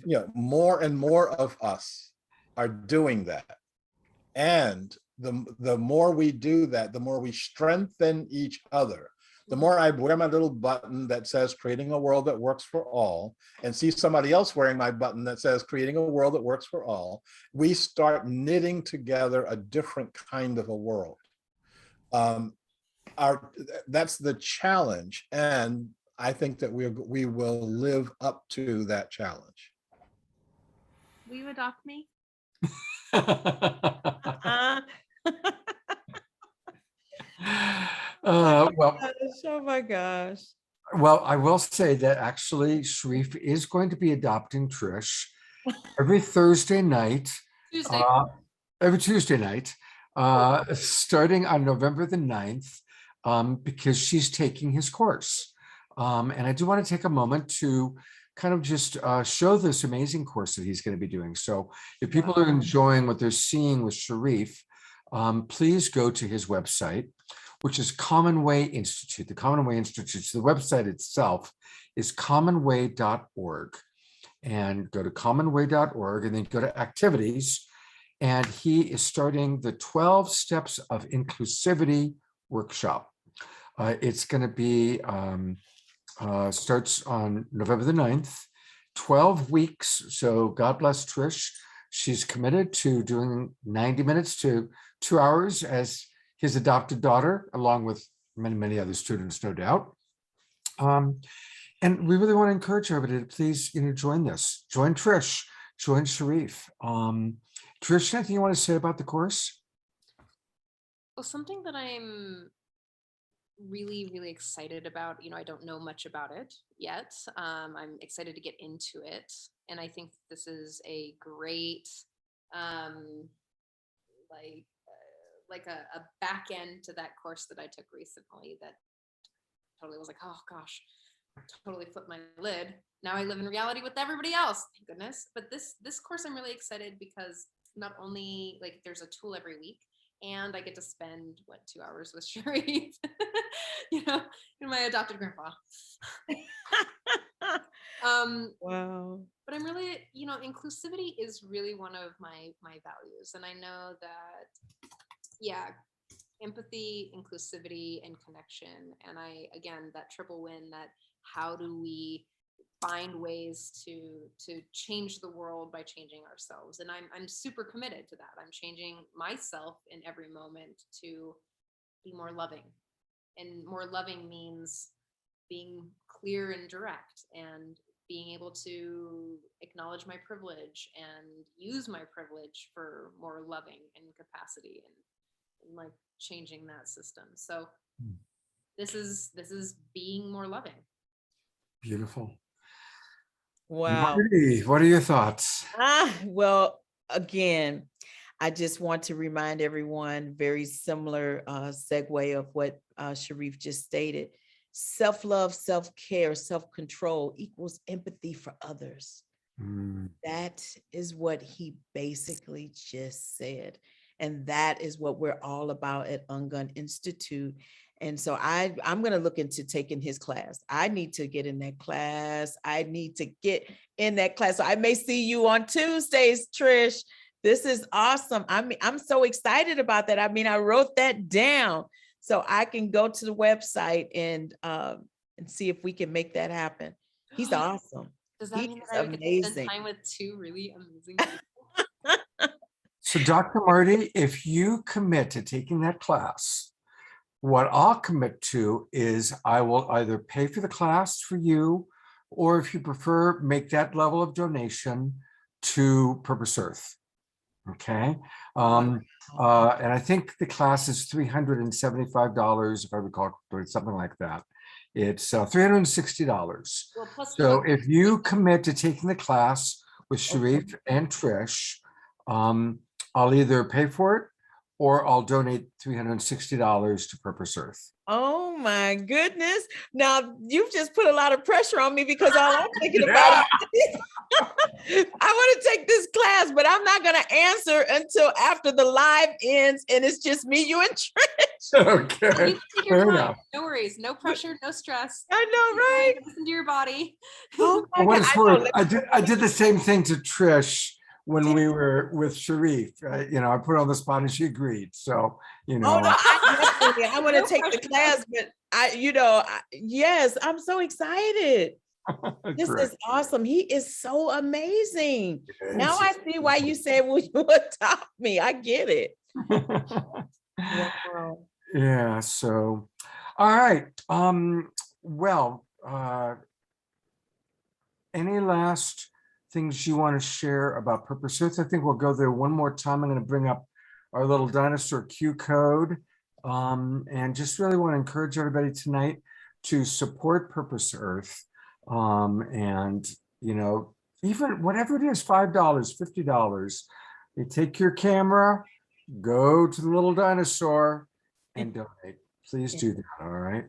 You know, more and more of us are doing that. And the more we do that, the more we strengthen each other. The more I wear my little button that says creating a world that works for all, and see somebody else wearing my button that says creating a world that works for all, we start knitting together a different kind of a world. That's the challenge, and I think that we will live up to that challenge. Will you adopt me? Well, oh my gosh. Well, I will say that actually Shariff is going to be adopting Trish every Thursday night, Tuesday. every Tuesday night, starting on November the 9th, because she's taking his course. And I do want to take a moment to kind of just show this amazing course that he's going to be doing. So if people are enjoying what they're seeing with Shariff, please go to his website, which is Commonway Institute. The Commonway Institute, so the website itself is commonway.org. And go to commonway.org and then go to activities. And he is starting the 12 Steps of Inclusivity workshop. It's going to be, starts on November the 9th, 12 weeks. So God bless Trish. She's committed to doing 90 minutes to 2 hours as his adopted daughter, along with many, many other students, no doubt. And we really want to encourage everybody to please, join this. Join Trish, join Shariff. Trish, anything you want to say about the course? Well, something that I'm really, really excited about, I don't know much about it yet. I'm excited to get into it. And I think this is a great, like a back end to that course that I took recently that totally was like, oh gosh, totally flipped my lid. Now I live in reality with everybody else, thank goodness. But this course, I'm really excited because not only like there's a tool every week, and I get to spend 2 hours with Sharif, and my adopted grandpa. Wow. But I'm really, inclusivity is really one of my values, and I know that, empathy, inclusivity, and connection, and again, that triple win. That how do we find ways to change the world by changing ourselves? And I'm super committed to that. I'm changing myself in every moment to be more loving, and more loving means being clear and direct, and being able to acknowledge my privilege and use my privilege for more loving and capacity, and like changing that system. So this is being more loving. Beautiful. Wow. Marty, what are your thoughts? Well, again, I just want to remind everyone, very similar segue of what Shariff just stated. Self-love, self-care, self-control equals empathy for others. That is what he basically just said. And that is what we're all about at UnGun Institute. And so I'm going to look into taking his class. I need to get in that class. So I may see you on Tuesdays, Trish. This is awesome. I'm so excited about that. I mean, I wrote that down so I can go to the website and see if we can make that happen. He's awesome. Does that mean that I would get to spend time with two really amazing people? So Dr. Marty, if you commit to taking that class, what I'll commit to is I will either pay for the class for you, or if you prefer, make that level of donation to Purpose Earth. Okay. And I think the class is $375, if I recall, or something like that. It's $360. Well, so if you commit to taking the class with Shariff and Trish, I'll either pay for it or I'll donate $360 to Purpose Earth. Oh my goodness. Now you've just put a lot of pressure on me because all I'm thinking about is I want to take this class, but I'm not going to answer until after the live ends and it's just me, you, and Trish. Okay. Take your time. No worries. No pressure, no stress. I know, right? Listen to your body. Oh my what it's worth, God. I did the same thing to Trish when we were with Shariff. I put her on the spot and she agreed. So, Oh no, I want to take the class, but yes, I'm so excited. This is awesome. He is so amazing. Now I see why you said, well, you adopt me. I get it. Wow. Yeah. So, all right. Well, any last things you want to share about Purpose Earth? I think we'll go there one more time. I'm going to bring up our little dinosaur Q code, and just really want to encourage everybody tonight to support Purpose Earth. And even whatever it is, $5, $50, you take your camera, go to the little dinosaur and donate. Please do that. All right.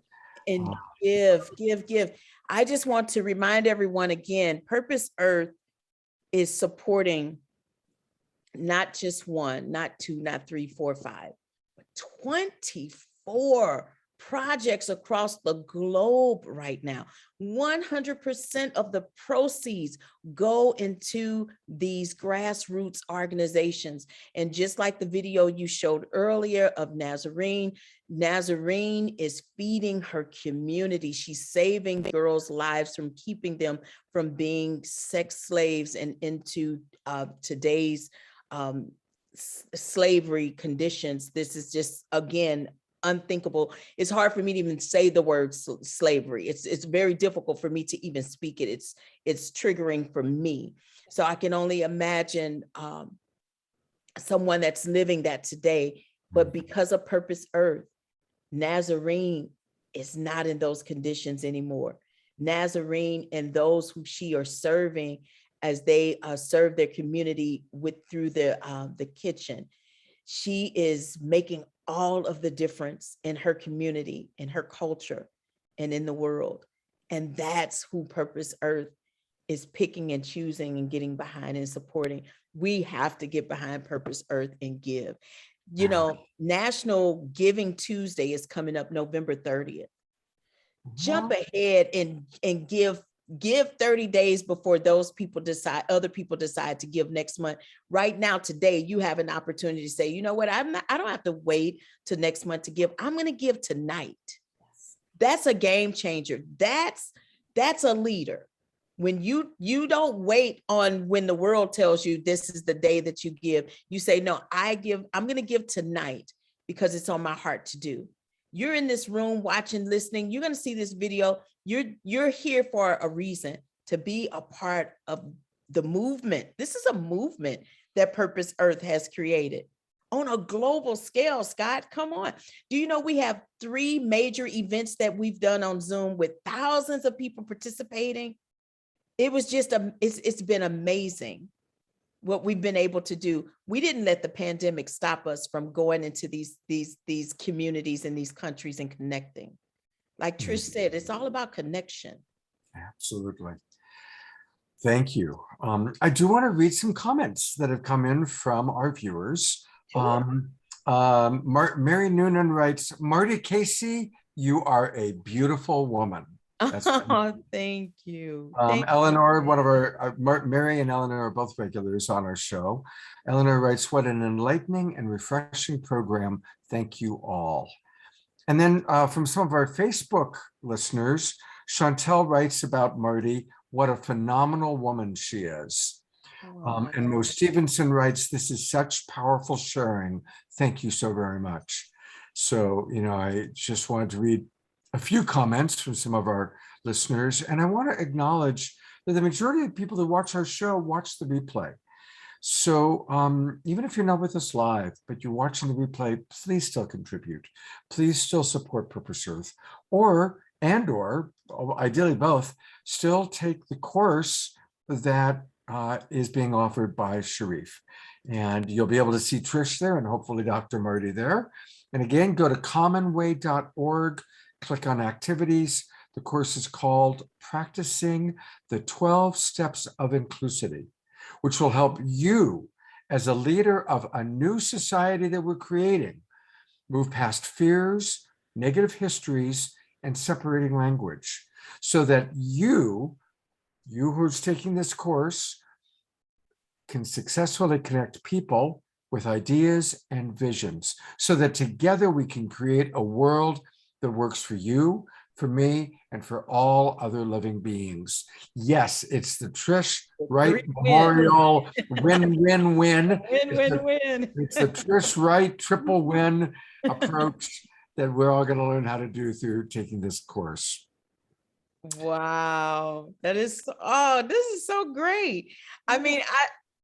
And give. I just want to remind everyone again, Purpose Earth is supporting not just one, not two, not three, 4, 5, but 24 projects across the globe right now. 100% of the proceeds go into these grassroots organizations. And just like the video you showed earlier of Nazarene is feeding her community. She's saving girls' lives from keeping them from being sex slaves and into today's slavery conditions. This is just, again, unthinkable. It's hard for me to even say the word slavery. It's very difficult for me to even speak it. It's triggering for me. So I can only imagine someone that's living that today. But because of Purpose Earth, Nazarene is not in those conditions anymore. Nazarene and those who she are serving as they serve their community through the kitchen. She is making all of the difference in her community, in her culture, and in the world. And that's who Purpose Earth is picking and choosing and getting behind and supporting. We have to get behind Purpose Earth and give. You know, National Giving Tuesday is coming up November 30th. Jump ahead and give 30 days before other people decide to give next month. Right now, today, you have an opportunity to say, you know what, I don't have to wait till next month to give. I'm going to give tonight. Yes. That's a game changer. That's a leader. When you don't wait on when the world tells you this is the day that you give, you say, no, I'm going to give tonight because it's on my heart to do. You're in this room watching, listening, you're going to see this video. You're here for a reason, to be a part of the movement. This is a movement that Purpose Earth has created on a global scale. Scott, come on. Do you know we have 3 major events that we've done on Zoom with thousands of people participating? It was just, it's been amazing what we've been able to do. We didn't let the pandemic stop us from going into these communities and these countries and connecting. Like Trish said, it's all about connection. Absolutely. Thank you. I do want to read some comments that have come in from our viewers. Sure. Mary Noonan writes, Marty Casey, you are a beautiful woman. Oh, thank you. Eleanor, one of our, Mary and Eleanor are both regulars on our show. Eleanor writes, what an enlightening and refreshing program. Thank you all. And then from some of our Facebook listeners, Chantel writes about Marty, what a phenomenal woman she is. And Mo Stevenson writes, this is such powerful sharing. Thank you so very much. So, you know, I just wanted to read a few comments from some of our listeners, and I want to acknowledge that the majority of people that watch our show watch the replay. So even if you're not with us live, but you're watching the replay, please still contribute. Please still support Purpose Earth, or ideally both, still take the course that is being offered by Shariff. And you'll be able to see Trish there and hopefully Dr. Marty there. And again, go to commonway.org, click on activities. The course is called Practicing the 12 Steps of Inclusivity, which will help you as a leader of a new society that we're creating, move past fears, negative histories, and separating language, so that you who's taking this course can successfully connect people with ideas and visions, so that together we can create a world that works for you, for me, and for all other living beings. Yes, it's the Trish Wright Memorial win-win-win. Win-win-win. It's the Trish Wright triple win approach that we're all going to learn how to do through taking this course. Wow, this is so great. I mean,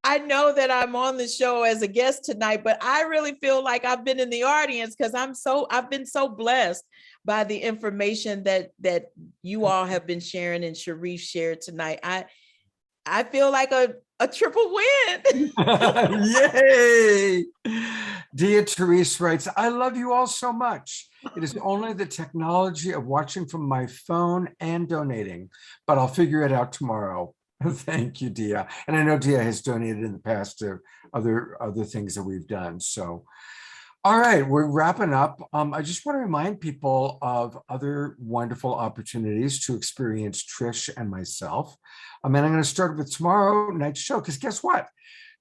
I know that I'm on the show as a guest tonight, but I really feel like I've been in the audience because I've been so blessed by the information that you all have been sharing and Shariff shared tonight. I feel like a triple win. Yay! Dia Therese writes, I love you all so much. It is only the technology of watching from my phone and donating, but I'll figure it out tomorrow. Thank you, Dia. And I know Dia has donated in the past to other things that we've done. So, all right, we're wrapping up. I just want to remind people of other wonderful opportunities to experience Trish and myself. And I'm going to start with tomorrow night's show, because guess what?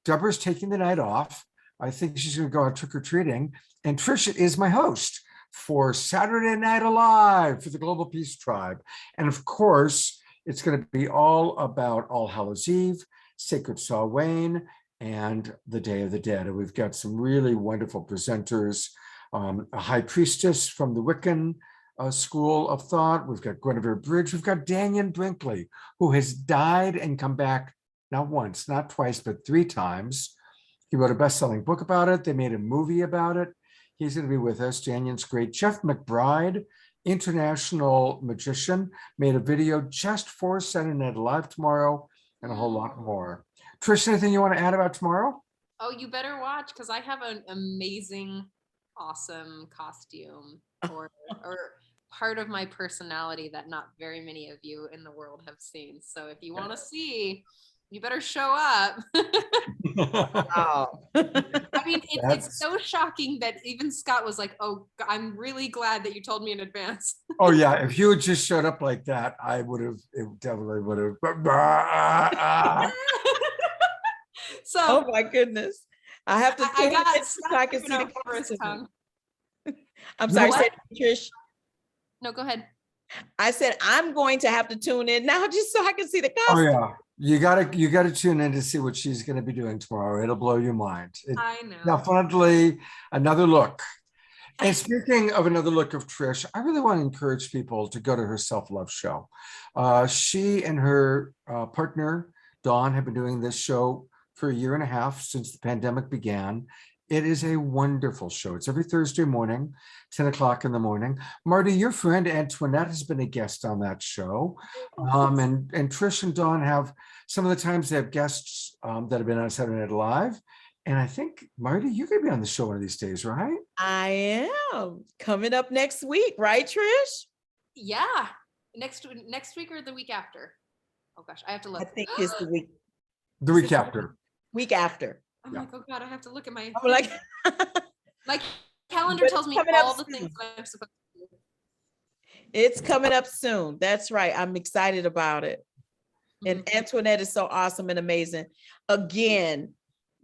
Deborah's taking the night off. I think she's going to go out trick-or-treating. And Trish is my host for Saturday Night Alive for the Global Peace Tribe. And of course, it's going to be all about All Hallows Eve, Sacred Samhain, and the Day of the Dead. And we've got some really wonderful presenters a high priestess from the Wiccan school of thought. We've got Guinevere Bridge. We've got Daniel Brinkley, who has died and come back not once, not twice, but 3 times. He wrote a best-selling book about it. They made a movie about it. He's going to be with us. Daniel's great. Jeff McBride, international magician, made a video just for Saturday Night Live tomorrow, and a whole lot more. Trish, anything you want to add about tomorrow? Oh, you better watch, because I have an amazing, awesome costume or part of my personality that not very many of you in the world have seen. So if you want to see, you better show up. Wow. I mean, it's so shocking that even Scott was like, oh, I'm really glad that you told me in advance. Oh yeah, if you had just showed up like that, I would have, it definitely would have. So Oh my goodness. I have to I got so I can see the over his tongue. I'm sorry, What? say it, Trish. No, go ahead. I said I'm going to have to tune in now just so I can see the Oh costume. yeah, you gotta tune in to see what she's gonna be doing tomorrow. It'll blow your mind. It's I know. definitely another look. And speaking of another look of Trish, I really want to encourage people to go to her self-love show. She and her partner, Dawn, have been doing this show for 1.5 years since the pandemic began. It is a wonderful show. It's every Thursday morning, 10 o'clock in the morning. Marty, your friend Antoinette has been a guest on that show. And Trish and Dawn have, some of the times they have guests that have been on Saturday Night Live. And I think, Marty, you're going to be on the show one of these days, right? I am coming up next week, right, Trish? Yeah. Next week or the week after? Oh gosh, I have to look. I think it's the week After. week after. I'm like, oh God, I have to look at my I'm like, my calendar But tells me coming up all the soon. things that I'm supposed to do. it's coming up soon. That's right. I'm excited about it. And Mhm. Antoinette is so awesome and amazing. Again,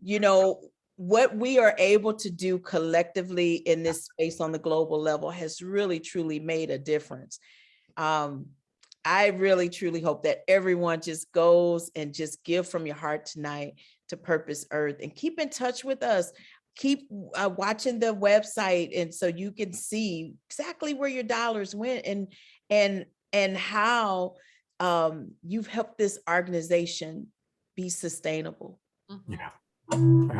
you know, what we are able to do collectively in this space on the global level has really, truly made a difference. I really, truly hope that everyone just goes and just give from your heart tonight to Purpose Earth and keep in touch with us. Keep watching the website, and so you can see exactly where your dollars went and how you've helped this organization be sustainable. Mhm. Yeah,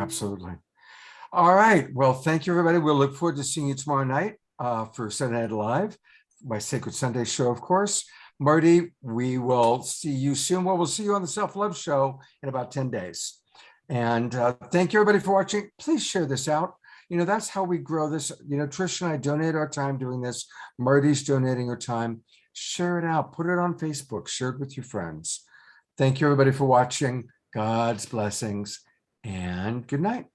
absolutely. All right. Well, thank you, everybody. We'll look forward to seeing you tomorrow night for Saturday Night Live, my Sacred Sunday show, of course. Marty, we will see you soon. Well, we'll see you on the Self-Love Show in about 10 days. And thank you, everybody, for watching. Please share this out. You know, that's how we grow this. You know, Trish and I donate our time doing this. Marty's donating her time. Share it out. Put it on Facebook. Share it with your friends. Thank you, everybody, for watching. God's blessings and good night.